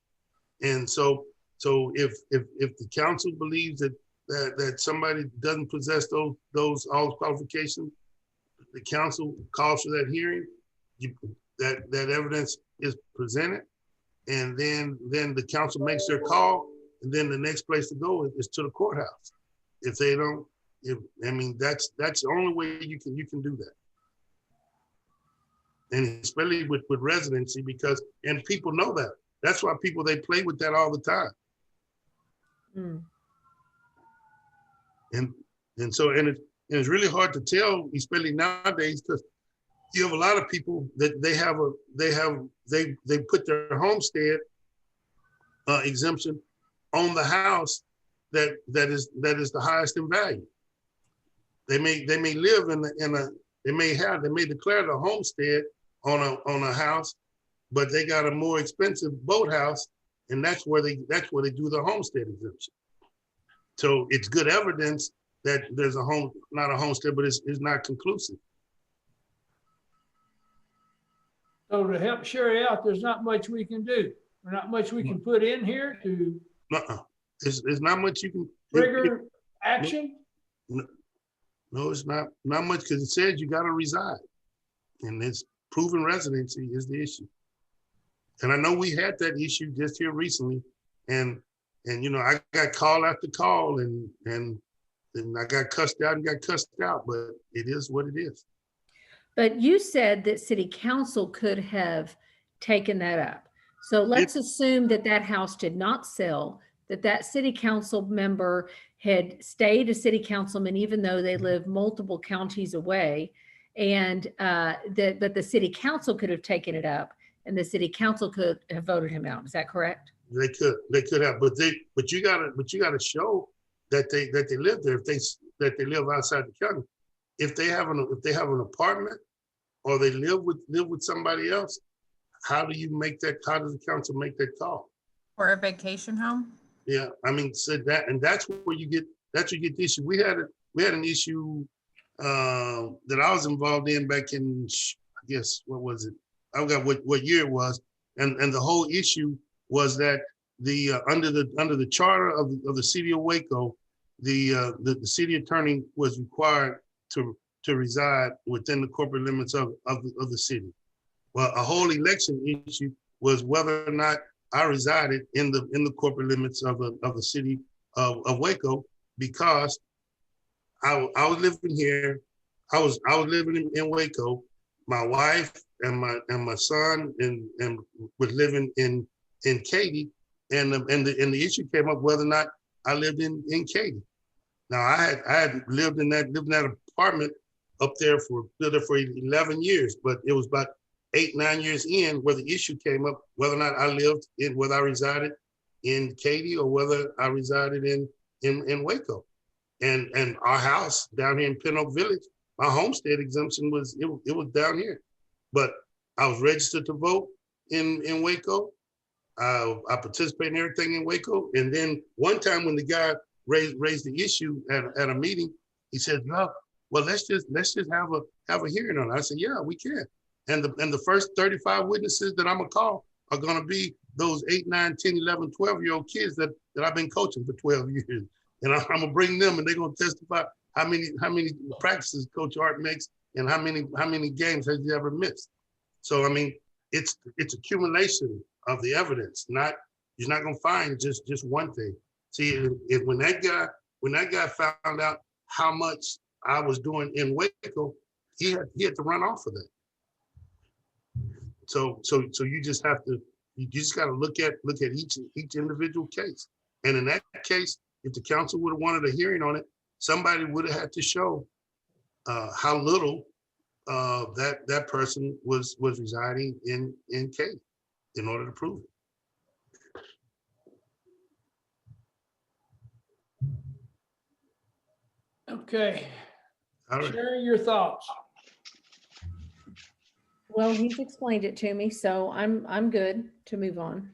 And so if the council believes that somebody doesn't possess all those qualifications, the council calls for that hearing, that evidence is presented, and then the council makes their call, and then the next place to go is to the courthouse. If they don't, that's the only way you can do that. And especially with residency, and people know that. That's why they play with that all the time. Mm. And it's really hard to tell, especially nowadays, because you have a lot of people that they put their homestead exemption on the house that is the highest in value. They may live they may declare the homestead on a house, but they got a more expensive boathouse, and that's where they do the homestead exemption. So it's good evidence that there's not a homestead, but it's not conclusive. So to help Sherry out, there's not much we can do. There's not much we can put in here to There's not much you can trigger action. No, it's not much, because it says you got to reside, and it's proven residency is the issue. And I know we had that issue just here recently, and I got call after call, and I got cussed out, but it is what it is. But you said that city council could have taken that up. So let's assume that house did not sell, that city council member had stayed a city councilman, even though they live multiple counties away, and but the city council could have taken it up, and the city council could have voted him out. Is that correct? They could have, but you gotta show that they live there. That they live outside the county. If they have an apartment, or they live with somebody else, how do you make that? How does the council make that call? Or a vacation home? Yeah, I mean, so that's where you get the issue. We had an issue that I was involved in back in, I guess, what was it? I forgot what year it was, and the whole issue was that the under the charter of the city of Waco, the city attorney was required to reside within the corporate limits of the city. Well, a whole election issue was whether or not I resided in the corporate limits of the city of Waco, because I was living here. I was living in Waco. My wife and my son and was living in Katy, and the issue came up whether or not I lived in Katy. Now I had lived in that apartment up there for 11 years, but it was about 8-9 years in where the issue came up whether or not I lived in, whether I resided in Katy or whether I resided in Waco. And our house down here in Pin Oak Village, my homestead exemption was down here. But I was registered to vote in Waco. I participated in everything in Waco. And then one time when the guy raised the issue at a meeting, he said, "No, well, let's just have a hearing on it." I said, "Yeah, we can." And the first 35 witnesses that I'm gonna call are gonna be those 8, 9, 10, 11, 12-year-old kids that I've been coaching for 12 years. And I'm gonna bring them, and they're gonna testify how many practices Coach Art makes and how many games has he ever missed. So I mean, it's accumulation of the evidence. You're not gonna find just one thing. See, when that guy found out how much I was doing in Waco, he had to run off of that. So you just got to look at each individual case. And in that case, if the council would have wanted a hearing on it, somebody would have had to show how little that person was residing in Katy in order to prove it. Okay, All right. share your thoughts. Well, he's explained it to me, so I'm good to move on.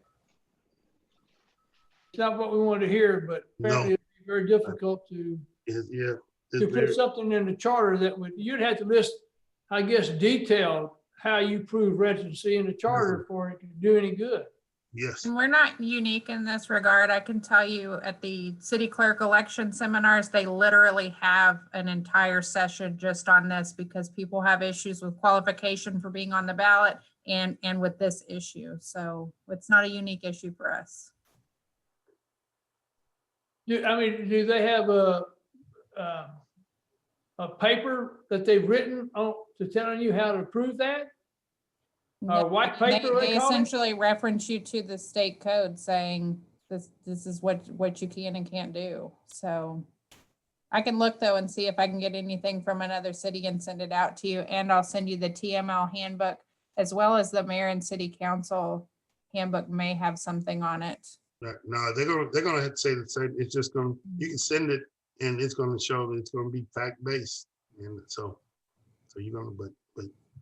It's not what we wanted to hear, but apparently it'd be very difficult to put Very, something in the charter that you'd have to list, I guess, detailed how you prove residency in the charter for it to do any good. yes. And we're not unique in this regard. I can tell you at the city clerk election seminars, they literally have an entire session just on this because people have issues with qualification for being on the ballot and with this issue. So it's not a unique issue for us. Do they have a paper that they've written on to telling you how to prove that? White paper, They they call it? essentially reference you to the state code saying this is what you can and can't do. So I can look though and see if I can get anything from another city and send it out to you. And I'll send you the TML handbook as well as the mayor and city council handbook may have something on it. No, they're gonna have to say the same. It's just gonna, you can send it and it's gonna show that it's gonna be fact-based. And so you're gonna, but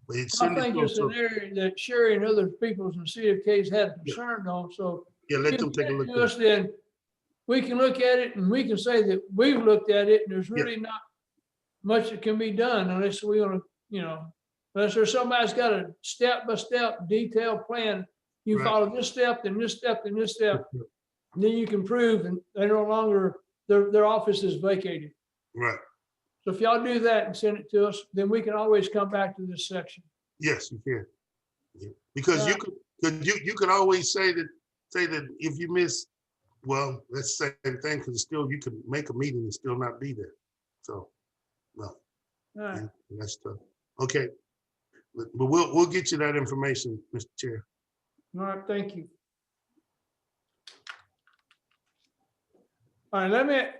it's. I think it's an area that Sherry and other people in the city of Case had concern on, so. Yeah, let them take a look. To us, then we can look at it and we can say that we've looked at it and there's really not much that can be done unless we want to, unless there's somebody's got a step-by-step detailed plan. You Right. follow this step, then this step, then this step, and then you can prove and they no longer, their office is vacated. Right. So if y'all do that and send it to us, then we can always come back to this section. Yes, you can. Yeah. Because you could always say that if you miss, well, that's the same thing, because still you could make a meeting and still not be there. So, well, All right. that's tough. Okay. But we'll get you that information, Mr. Chair. All right, thank you. All right,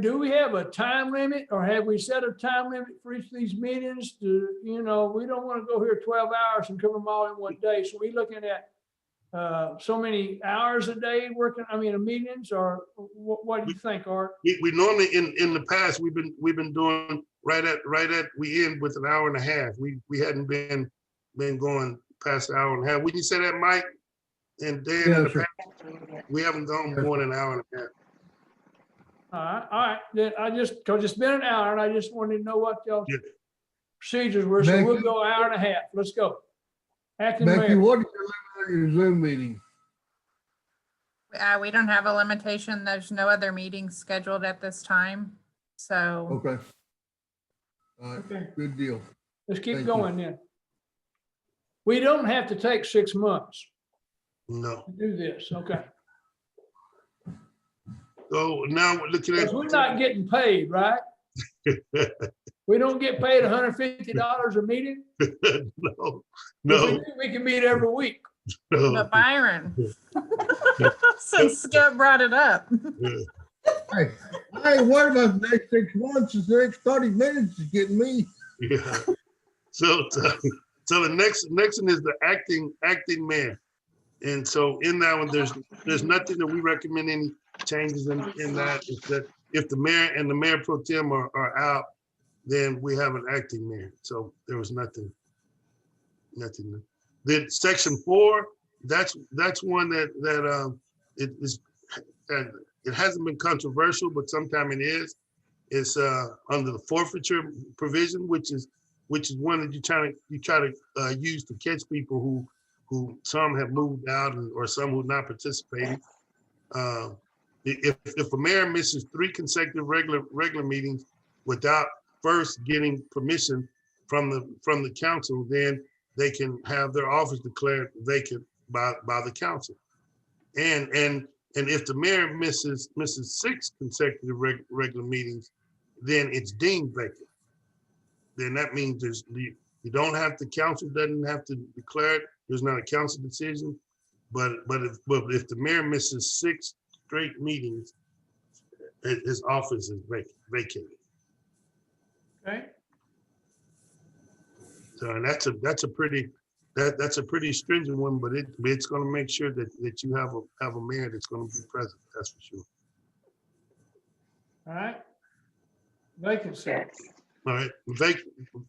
do we have a time limit or have we set a time limit for each of these meetings? We don't want to go here 12 hours and cover them all in one day. So we looking at so many hours a day working, meetings, or what do you think, Art? We normally in the past we've been doing we end with an hour and a half. We hadn't been going past an hour and a half. Wouldn't you say that, Mike? And Dan, Yeah, in the sure. past, we haven't gone more than an hour and a half. All right. Then because it's been an hour and I just wanted to know what y'all Yeah. procedures were. So Becky- we'll go hour and a half. Let's go. Acting Becky, mayor. what is your limit on your Zoom meeting? We don't have a limitation. There's no other meetings scheduled at this time. So Okay. All right, Okay, good deal. let's keep Thank you. going then. we don't have to take 6 months No. to do this, okay? So now we're looking at. Because we're not getting paid, right? We don't get paid $150 a meeting? No, If we no, do, we can meet every week. no. But Byron, since Skip brought it up, Hey, I ain't worried about the next 6 months. It's the next 30 minutes is getting me. Yeah. So the next one is the acting mayor. And so in that one, there's nothing that we recommend any changes in that. It's that if the mayor and the mayor pro tem are out, then we have an acting mayor. So there was nothing. Then section 4, that's one that it is, it hasn't been controversial, but sometime it is. It's under the forfeiture provision, which is one that you try to use to catch people who some have moved out or some who not participating. If a mayor misses 3 consecutive regular meetings without first getting permission from the council, then they can have their office declared vacant by the council. And if the mayor misses 6 consecutive regular meetings, then it's deemed vacant. Then that means you don't have, the council doesn't have to declare it. There's not a council decision. But if the mayor misses 6 straight meetings, his office is vacated. Okay? So and that's a pretty stringent one, but it's going to make sure that you have a mayor that's going to be present. That's for sure. All right? Vacancy. All right,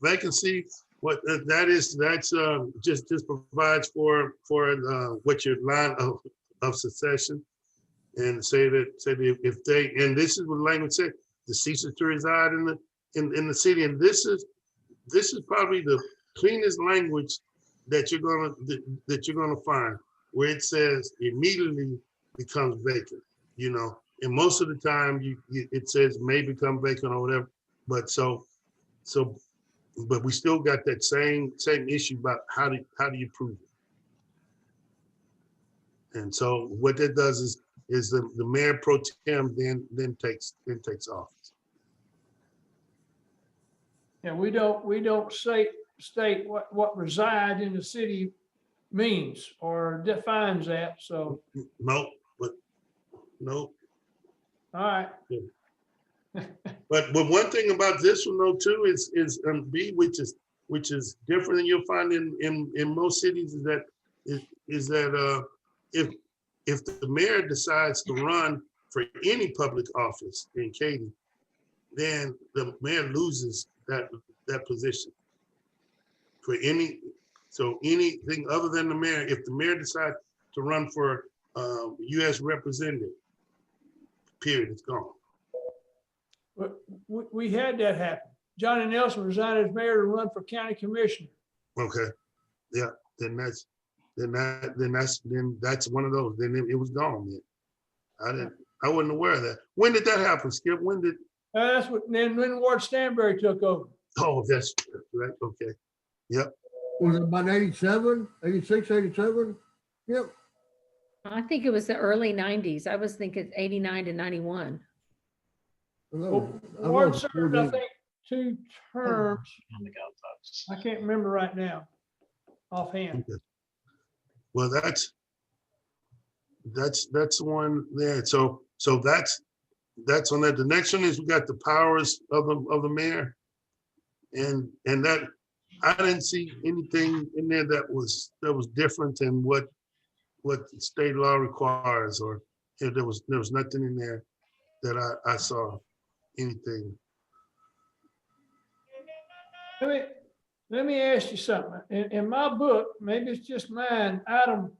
vacancy. What that's just provides for what your line of succession, and say that if they, and this is what language said, the ceases to reside in the city, and this is probably the cleanest language that you're gonna find, where it says immediately becomes vacant. You know, and most of the time it says may become vacant or whatever, but but we still got that same issue about how do you prove it. And so what that does is the mayor pro tem then takes office. Yeah, we don't state what reside in the city means or defines that, so, No. all right. But one thing about this one though too is B, which is different than you'll find in most cities, is that if the mayor decides to run for any public office in Katy, then the mayor loses that position. For anything other than the mayor, if the mayor decides to run for U.S. representative, period, it's gone. We had that happen. Johnny Nelson resigned as mayor to run for county commissioner. Okay, yeah, then that's one of those. Then it was gone. Then I wasn't aware of that. When did that happen, Skip? When did? That's when Ward Stanberry took over. Oh, that's right. Okay, yep. Was it about 87, 86, 87? Yep. I think it was the early 90s. I was thinking 89 to 91. Ward served, I think, 2 terms. I can't remember right now, offhand. Okay. Well, that's one there. So that's on that. The next one is we got the powers of the mayor, and that I didn't see anything in there that was different than what state law requires, or there was nothing in there that I saw anything. Let me ask you something. In my book, maybe it's just mine, item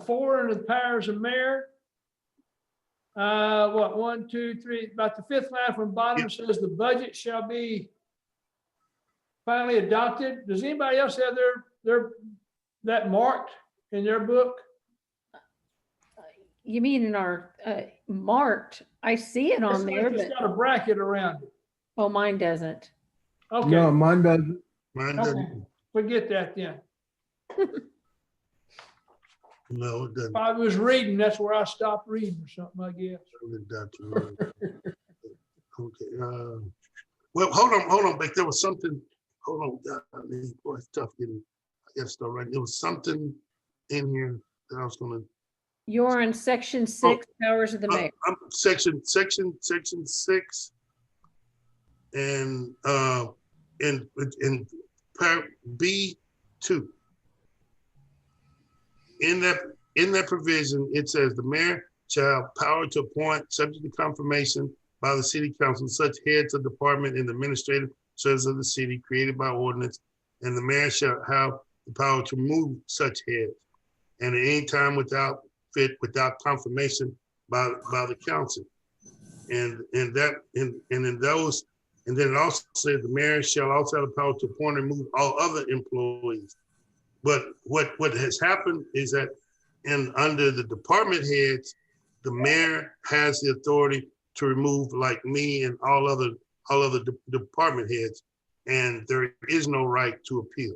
4 under the powers of mayor. 1, 2, 3, about the 5th line from bottom says the budget shall be finally adopted. Does anybody else have that marked in their book? You mean in our marked? I see it on there, It's but got a bracket around it. oh, mine doesn't. Okay. No, mine doesn't. Mine Okay. doesn't. Forget that then. No, it doesn't. If I was reading, that's where I stopped reading or something, I guess. Okay. Well, hold on, Beck. There was something. Hold on. Boy, it's tough getting. I gotta start writing. There was something in here that I was gonna. You're on section 6, powers of the mayor. Section 6, and in part B2. In that provision, it says the mayor shall have power to appoint, subject to confirmation by the city council, such heads of department and administrative services of the city created by ordinance, and the mayor shall have the power to remove such heads, and at any time without confirmation by the council. And then it also says the mayor shall also have the power to appoint and remove all other employees. But what has happened is that under the department heads, the mayor has the authority to remove, like me and all other department heads, and there is no right to appeal.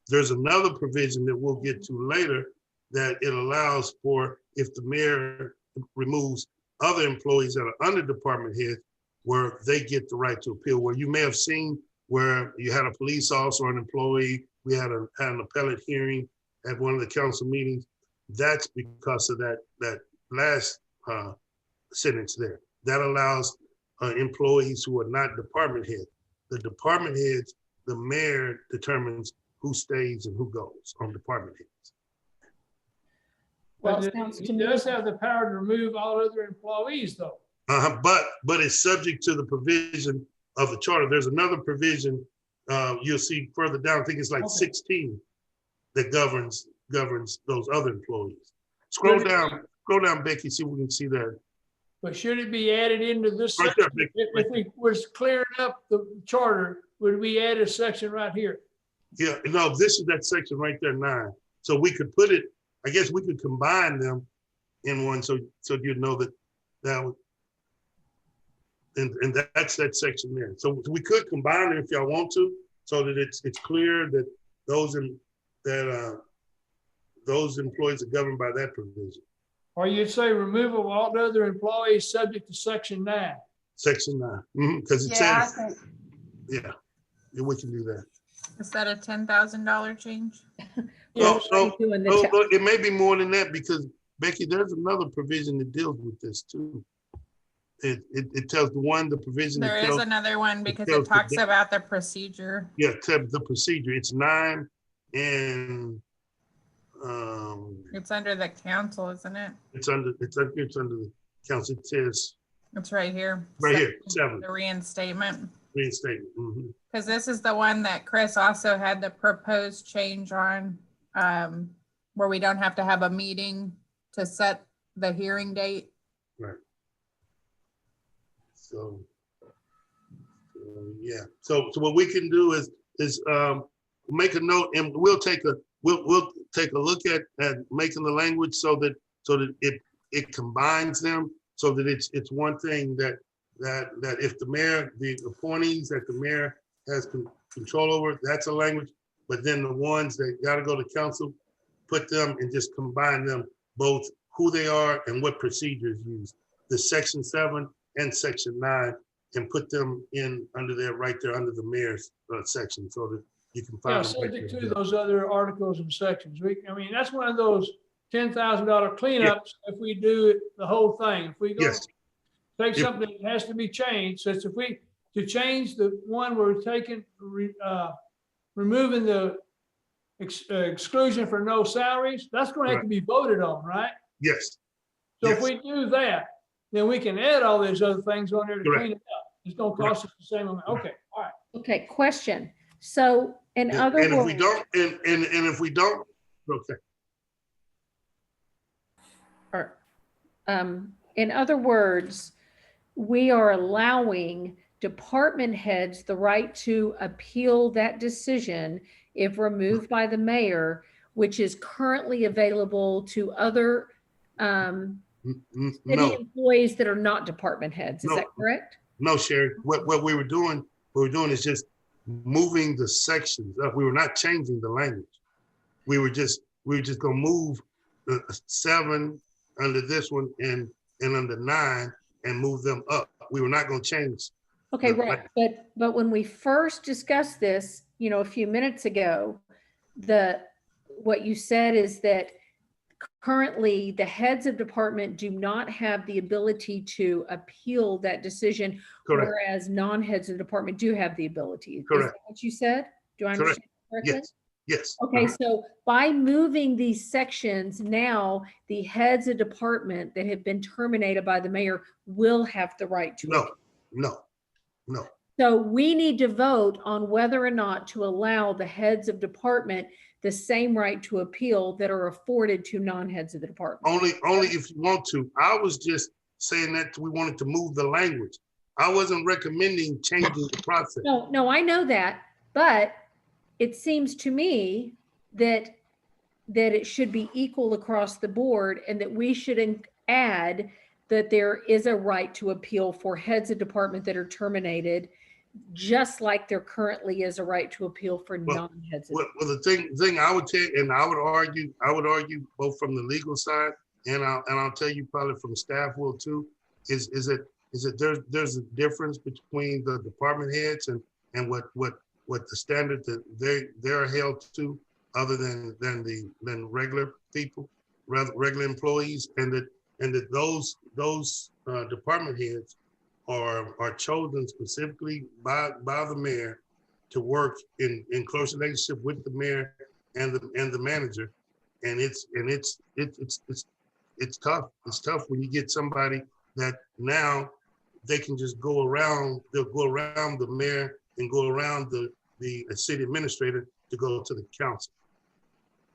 There's another provision that we'll get to later that it allows for, if the mayor removes other employees that are under department heads, where they get the right to appeal. Where you may have seen where you had a police officer or an employee, we had an appellate hearing at one of the council meetings. That's because of that last sentence there. That allows employees who are not department heads. The department heads, the mayor determines who stays and who goes on department heads. Well, But it sounds he to me does have the power to remove all other employees, though. But it's subject to the provision of the charter. There's another provision you'll see further down. I think it's like 16 that governs those other employees. Scroll down, Becky, see if we can see that. But should it be added into this Right section? there, Vic, If we was clearing up the charter, would we add a section right here? Yeah, no, this is that section right there, 9. So we could put it, I guess we could combine them in one, so you'd know that would, and that's that section there. So we could combine it if y'all want to, so that it's clear that those employees are governed by that provision. Or you'd say removal of all other employees subject to section 9. Section 9, because it Yeah, I says, think, yeah, we can do that. Is that a $10,000 change? No, doing the no, check. it may be more than that, because Becky, there's another provision that deals with this too. It tells the provision. There is another one because it talks about the procedure. Yeah, the procedure. It's 9 and It's under the council, isn't it? it's under the council. It says It's right here. right here, 7, The reinstatement. reinstatement. Because this is the one that Chris also had the proposed change on, where we don't have to have a meeting to set the hearing date. Right. So yeah. So what we can do is make a note, and we'll take a look at making the language so that it combines them, so that it's one thing that if the appointees that the mayor has control over, that's a language. But then the ones that got to go to council, put them and just combine them, both who they are and what procedures used. The section 7 and section 9, and put them in under there, right there under the mayor's section, so that you can Yeah, find them. right subject there. to those other articles and sections. I mean, that's one of those $10,000 cleanups if we do it, the whole thing. If we go Yes. take If- something that has to be changed, so to change the one we're taking, removing the exclusion for no salaries, that's going to have to be voted on, right? Yes. So if Yes. we do that, then we can add all these other things on there to Correct. clean it up. It's going to cost us the same amount. Okay, all right. Okay, question. So in And other if we words, don't, and if we don't, okay. in other words, we are allowing department heads the right to appeal that decision if removed by the mayor, which is currently available to other city No, employees that are not department heads. Is No. that correct? no, Sherry. What we were doing is just moving the sections up. We were not changing the language. we were just gonna move 7 under this one and under 9 and move them up. We were not gonna change. Okay, Yeah, right, but when we first discussed this, you know, a few minutes ago, what you said is that currently the heads of department do not have the ability to appeal that decision, Correct. whereas non-heads of department do have the ability. Is Correct. that what you said? Do I Correct. understand correctly? Yes. Okay, so by moving these sections, now the heads of department that have been terminated by the mayor will have the right to. No. So we need to vote on whether or not to allow the heads of department the same right to appeal that are afforded to non-heads of the department. Only if you want to. I was just saying that we wanted to move the language. I wasn't recommending changing the process. No, I know that, but it seems to me that it should be equal across the board and that we should add that there is a right to appeal for heads of department that are terminated, just like there currently is a right to appeal for non-heads. Well, the thing I would tell, and I would argue both from the legal side and I'll tell you probably from staff will too, is that there's a difference between the department heads and what the standard that they're held to, other than regular people, regular employees, and that those department heads are chosen specifically by the mayor to work in close relationship with the mayor and the manager, and it's tough. It's tough when you get somebody that now they can just go around. They'll go around the mayor and go around the city administrator to go to the council.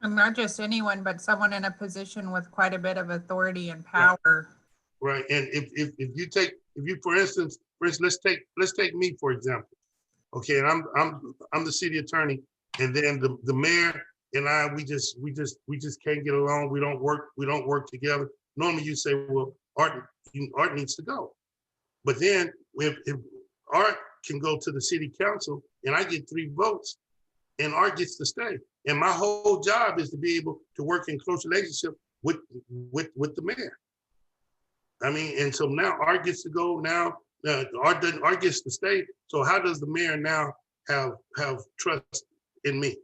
And not just anyone, but someone in a position with quite a bit of authority and power. Right. And if you for instance, let's take me for example. Okay, and I'm the city attorney, and then the mayor and I we just can't get along. We don't work together. Normally you say, well, Art needs to go. But then if Art can go to the city council and I get 3 votes and Art gets to stay. And my whole job is to be able to work in close relationship with the mayor. I mean, and so now Art gets to go. Now Art gets to stay. So how does the mayor now have trust in me?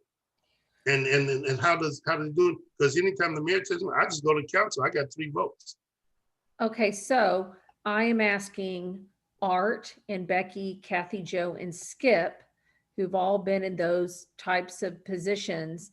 And how does he do it? Because anytime the mayor tells me, I just go to council. I got 3 votes. Okay, so I am asking Art and Becky, Kathy, Joe, and Skip, who've all been in those types of positions,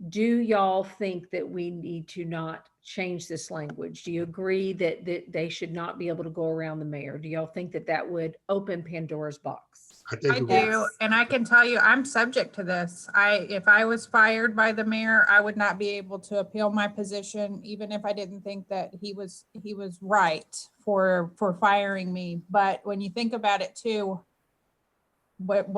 do y'all think that we need to not change this language? Do you agree that they should not be able to go around the mayor? Do y'all think that would open Pandora's box? I do, and I can tell you, I'm subject to this. If I was fired by the mayor, I would not be able to appeal my position, even if I didn't think that he was right for firing me. But when you think about it too, what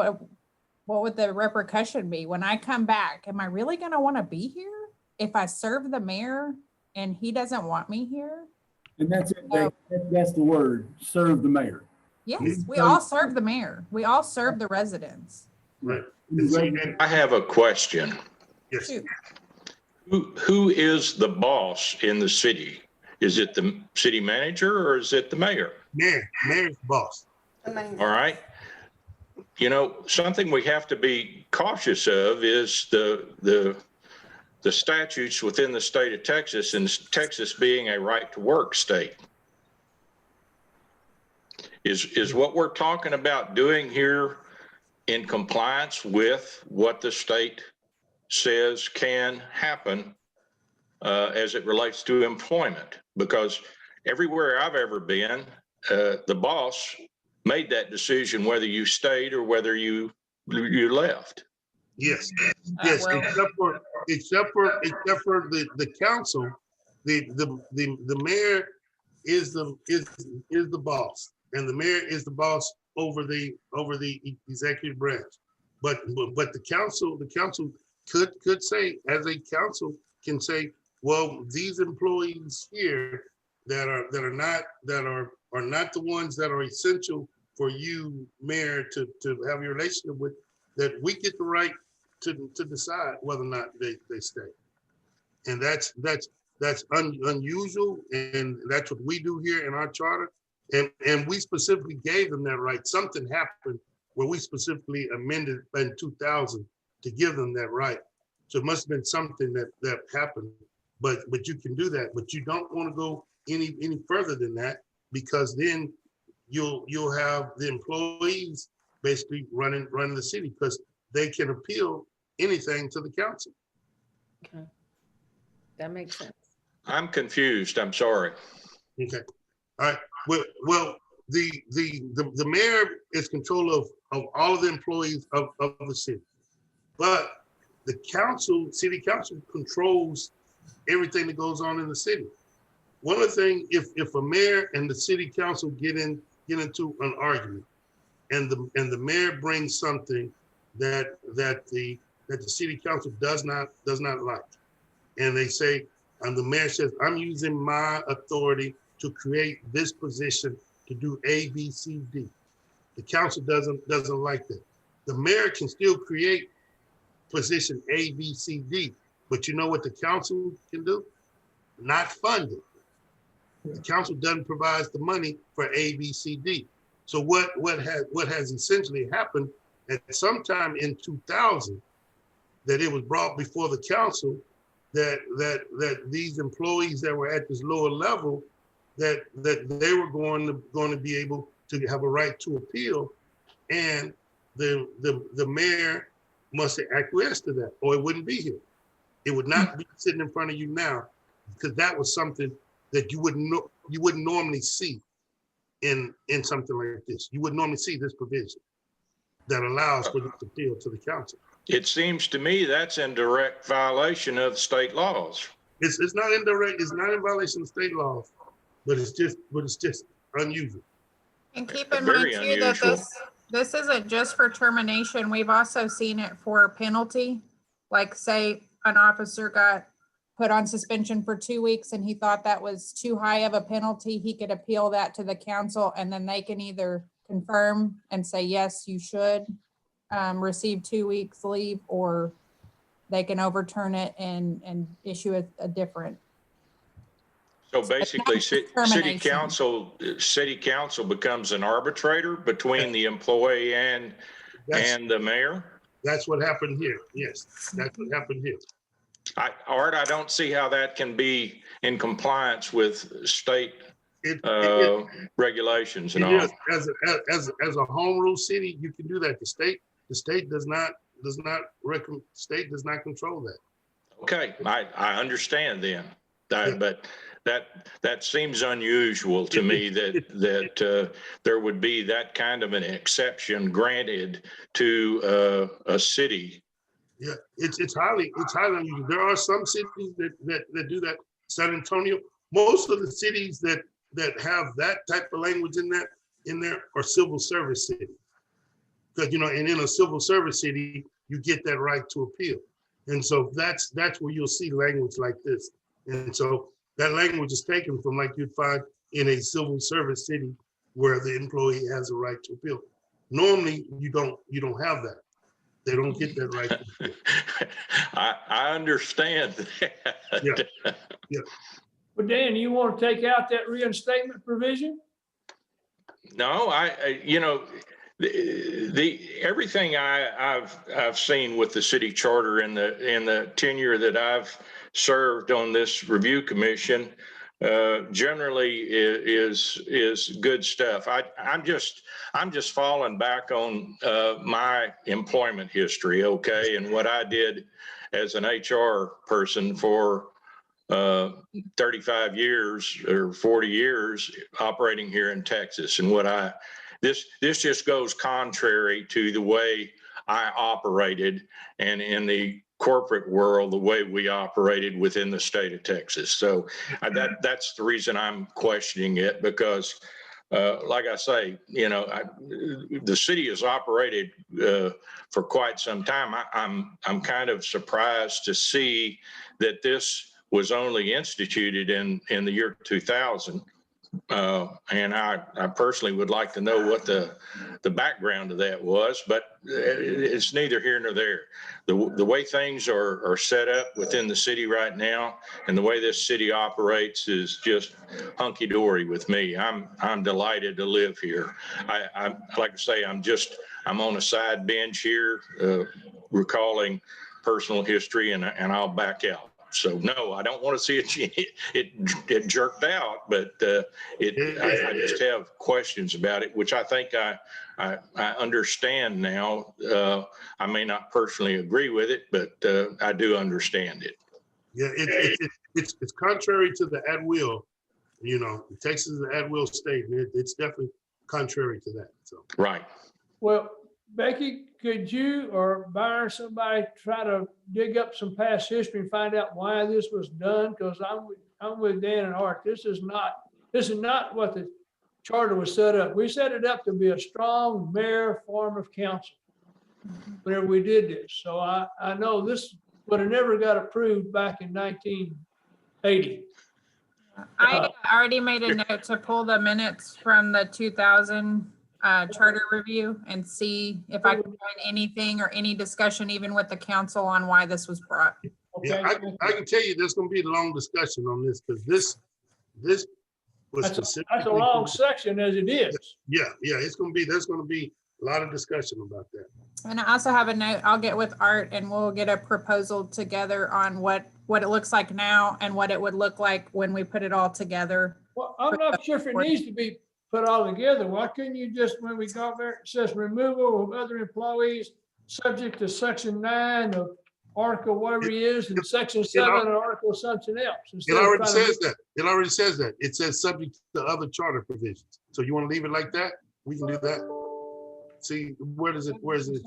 would the repercussion be when I come back? Am I really going to want to be here if I serve the mayor and he doesn't want me here? And that's it. That's the word, serve the mayor. Yes, we all serve the mayor. We all serve the residents. Right. I have a question. Yes. Shoot. Who is the boss in the city? Is it the city manager or is it the mayor? Mayor's boss. All right. You know, something we have to be cautious of is the statutes within the state of Texas, and Texas being a right to work state. Is what we're talking about doing here in compliance with what the state says can happen as it relates to employment? Because everywhere I've ever been, the boss made that decision whether you stayed or whether you left. Yes. Well, Except for the council, the mayor is the boss, and the mayor is the boss over the executive branch. But the council could say, as a council can say, well, these employees here that are not the ones that are essential for you, mayor, to have your relationship with, that we get the right to decide whether or not they stay. And that's unusual, and that's what we do here in our charter. And we specifically gave them that right. Something happened where we specifically amended in 2000 to give them that right. So it must have been something that happened, but you can do that, but you don't want to go any further than that, because then you'll have the employees basically running the city, because they can appeal anything to the council. Okay. That makes sense. I'm confused. I'm sorry. Okay. All right. Well, the mayor is control of all of the employees of the city, but the council, city council, controls everything that goes on in the city. One of the things, if a mayor and the city council get into an argument, and the mayor brings something that the city council does not like, and they say, and the mayor says, I'm using my authority to create this position to do A, B, C, D. The council doesn't like that. The mayor can still create position A, B, C, D, but you know what the council can do? Not fund it. The council doesn't provide the money for A, B, C, D. So what has essentially happened at sometime in 2000, that it was brought before the council that these employees that were at this lower level, that they were going to be able to have a right to appeal, and the mayor must acquiesce to that, or it wouldn't be here. It would not be sitting in front of you now, because that was something that you wouldn't normally see in something like this. You wouldn't normally see this provision that allows for this appeal to the council. It seems to me that's in direct violation of state laws. It's not indirect. It's not in violation of state laws, but it's just unusual. And keep in mind Very too that unusual. this isn't just for termination. We've also seen it for penalty. Like say an officer got put on suspension for 2 weeks and he thought that was too high of a penalty, he could appeal that to the council, and then they can either confirm and say, yes, you should receive 2 weeks leave, or they can overturn it and issue a different. So basically, city Termination. council becomes an arbitrator between the employee and the mayor? That's what happened here. Yes, that's what happened here. Art, I don't see how that can be in compliance with state regulations and all. As a home rule city, you can do that. The state does not control that. Okay, I understand then, but that seems unusual to me that there would be that kind of an exception granted to a city. Yeah, it's highly unusual. There are some cities that do that. San Antonio, most of the cities that have that type of language in there are civil service cities. Because and in a civil service city, you get that right to appeal. And so that's where you'll see language like this. And so that language is taken from like you'd find in a civil service city where the employee has a right to appeal. Normally, you don't have that. They don't get that right. I understand that. Yeah. But Dan, you want to take out that reinstatement provision? No, everything I've seen with the city charter in the tenure that I've served on this review commission generally is good stuff. I'm just falling back on my employment history, okay, and what I did as an HR person for 35 years or 40 years operating here in Texas, and this just goes contrary to the way I operated, and in the corporate world, the way we operated within the state of Texas. So that's the reason I'm questioning it, because like I say, the city has operated for quite some time. I'm kind of surprised to see that this was only instituted in the year 2000. And I personally would like to know what the background of that was, but it's neither here nor there. The way things are set up within the city right now and the way this city operates is just hunky dory with me. I'm delighted to live here. I like to say, I'm on a side bench here, recalling personal history, and I'll back out. So no, I don't want to see it jerked out, but I just have questions about it, which I think I understand now. I may not personally agree with it, but I do understand it. Yeah, it's contrary to the at will. You know, Texas is an at will state, and it's definitely contrary to that. So Right. Well, Becky, could you or Byron, somebody try to dig up some past history and find out why this was done? Because I'm with Dan and Art. This is not what the charter was set up. We set it up to be a strong mayor form of council whenever we did this. So I know this would have never got approved back in 1980. I already made a note to pull the minutes from the 2000 charter review and see if I can find anything or any discussion even with the council on why this was brought. yeah, I can tell you there's going to be a long discussion on this because this was That's a long section as it is. Yeah, there's going to be a lot of discussion about that. And I also have a note, I'll get with Art and we'll get a proposal together on what it looks like now and what it would look like when we put it all together. Well, I'm not sure if it needs to be put all together. Why couldn't you just, when we go there, it says removal of other employees subject to section 9 of Article whatever it is, and section 7 of Article something else. It already says that. It already says that. It says subject to other charter provisions. So you want to leave it like that? We can do that. See, where does it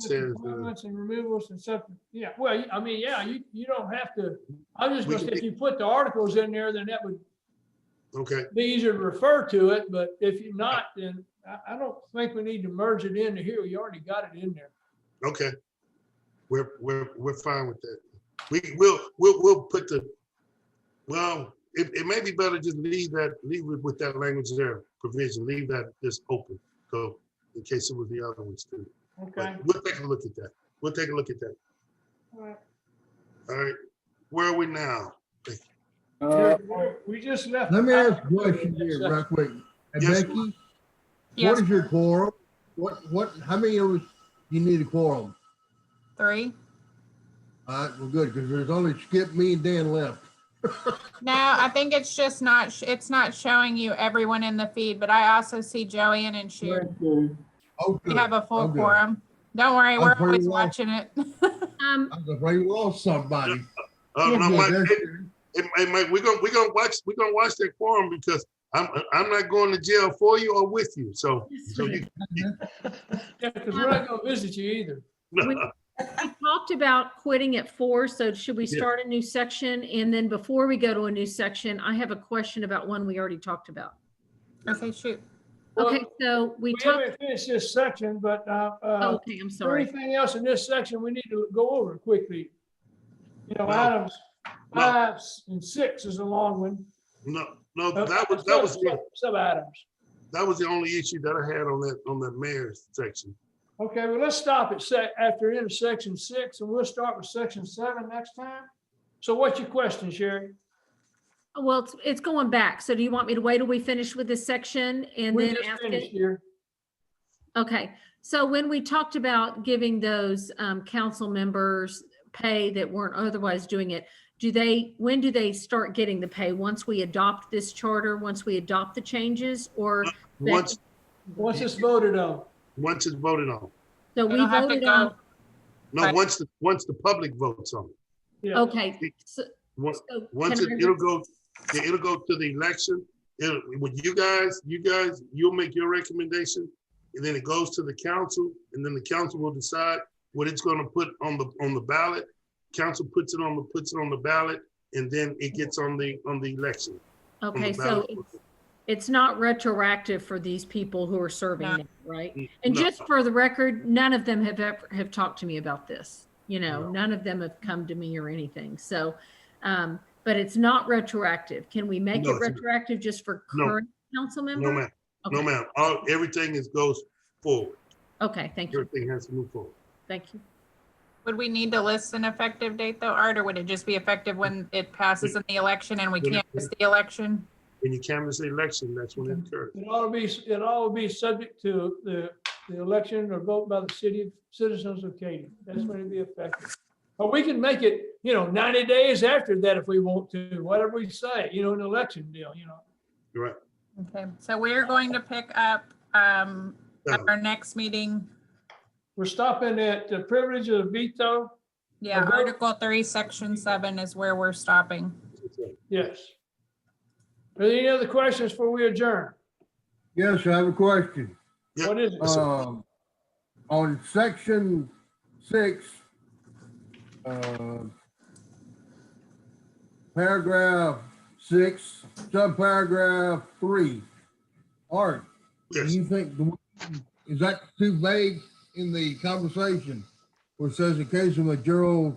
says? Appointments and removals and something. Yeah, well, I mean, yeah, you don't have to, I'm just gonna say, if you put the articles in there, then that would Okay, be easier to refer to it, but if you're not, then I don't think we need to merge it into here. You already got it in there. okay. We're fine with that. We'll put it may be better just leave it with that language there, provision, leave that just open. So in case it was the other ones too. Okay. But we'll take a look at that. All right. All right, where are we now? We just left. Let me ask a question here real quick. Hey, Yes. Becky, Yes, what is your quorum? How many of us you need a quorum? 3. All right, well, good, because there's only Skip, me, and Dan left. No, I think it's just it's not showing you everyone in the feed, but I also see Joanne and Sharon. Oh, We good. have a full Oh, good. quorum. Don't worry, I'm we're pretty always well. watching it. I was afraid we lost somebody. No, Good, Mike, that's- hey, Mike, we're gonna watch that quorum because I'm not going to jail for you or with you. So you. Yeah, because we're not gonna visit you either. We talked about quitting at 4, so should we Yeah. start a new section? And then before we go to a new section, I have a question about one we already talked about. Okay, shoot. Okay, Well, so we We talked, haven't finished this section, but okay, I'm is there sorry. anything else in this section we need to go over quickly? You know, No. items No. 5 and 6 is a long one. No, that was Sub items. the only issue that I had on that mayor's section. Okay, well, let's stop at after intersection 6, and we'll start with section 7 next time. So what's your question, Sherry? Well, it's going back. So do you want me to wait till we finish with this section and We then just ask finished it? here. Okay, so when we talked about giving those council members pay that weren't otherwise doing it, when do they start getting the pay? Once we adopt this charter, once we adopt the changes, or? Once Once it's voted on. it's voted on. So we It'll have to voted go- on, No, Right. once the public votes on it. Yeah. okay. So Once can I- it'll go to the election. When you guys, you'll make your recommendation, and then it goes to the council, and then the council will decide what it's going to put on the ballot. Council puts it on the ballot, and then it gets on the election. on the Okay, so ballot. it's not retroactive for these people who are serving No. now, right? And No. just for the record, none of them have talked to me about this. You know, No. none of them have come to me or anything. So, but it's not retroactive. Can we make No, it it's not. retroactive just for No. current council No, member? ma'am. No, Okay. ma'am. Everything goes forward. Okay, thank you. Everything has to move forward. Thank you. Would we need to list an effective date though, Art, or would it just be effective when it passes in the election and we can't miss the election? When you canvass the election, that's when it occurs. It ought to be subject to the election or vote by the citizens of Katy. That's when it'd be effective. But we can make it, 90 days after that if we want to, whatever we say, an election deal, You're right. Okay, so we're going to pick up at our next meeting. We're stopping at the privilege of veto. Yeah, Okay. Article 3, Section 7 is where we're stopping. Yes. Are there any other questions before we adjourn? Yes, I have a question. Yeah. What is it? On section 6, paragraph 6, subparagraph 3. Art, do Yes. you think, is that too vague in the conversation? Where it says in case of major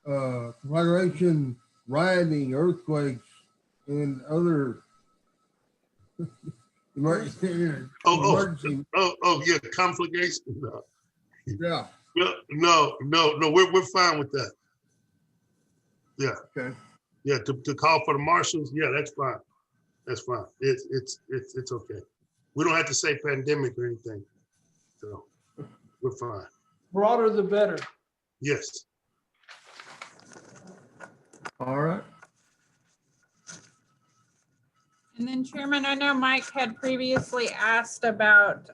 conflagration, rioting, earthquakes, and other emergency. Yeah, conflagration. No. Yeah, No, we're fine with that. Yeah, okay. yeah, to call for the marshals, yeah, that's fine. That's fine. It's okay. We don't have to say pandemic or anything. So we're fine. Broader the better. Yes. All right. And then Chairman, I know Mike had previously asked about,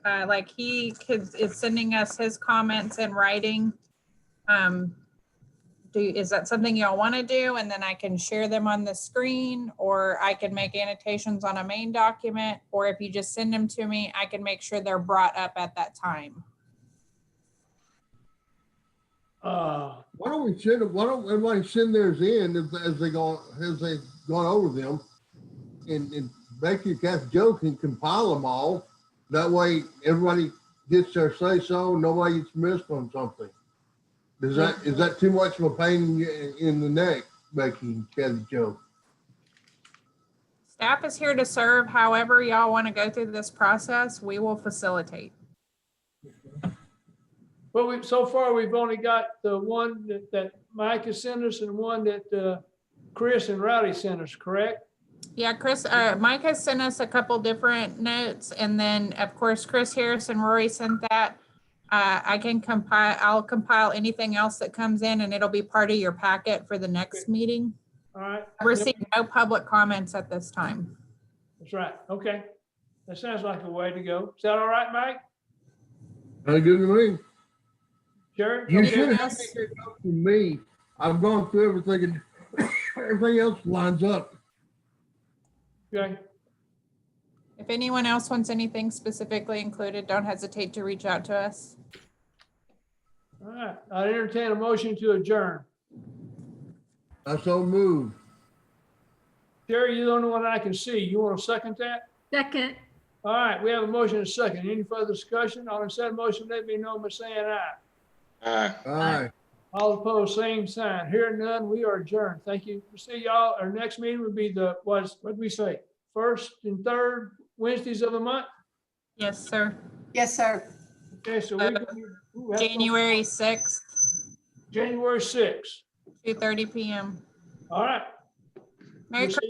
is sending us his comments in writing. Is that something y'all want to do? And then I can share them on the screen, or I can make annotations on a main document, or if you just send them to me, I can make sure they're brought up at that time. Why don't everybody send theirs in as they've gone over them, and basically Joe can compile them all. That way everybody gets their say so, nobody gets missed on something. Is that too much of a pain in the neck, Becky and Kathy Joe? Staff is here to serve. However y'all want to go through this process, we will facilitate. Well, so far, we've only got the one that Mike has sent us and one that Chris and Rowdy sent us, correct? Yeah, Mike has sent us a couple different notes, and then of course, Chris Harris and Rory sent that. I'll compile anything else that comes in, and it'll be part of your packet for the next meeting. All right. I've received no public comments at this time. That's right. Okay. That sounds like a way to go. Is that all right, Mike? Very good to me. Sure. You Okay. should have it up to me. I've gone through everything and everything else lines up. Okay. If anyone else wants anything specifically included, don't hesitate to reach out to us. All right. I entertain a motion to adjourn. I so moved. Sherry, you're the only one I can see. You want to second that? Second, All right. We have a motion and a second. Any further discussion? All in said motion, let me know by saying aye. Aye. All opposed, same sign. Hearing none, we are adjourned. Thank you. We'll see y'all. Our next meeting would be what did we say? First and third Wednesdays of the month? Yes, sir. Yes, sir. Okay, so we January 6th, January 6th. 2:30 p.m. All right. Merry We'll see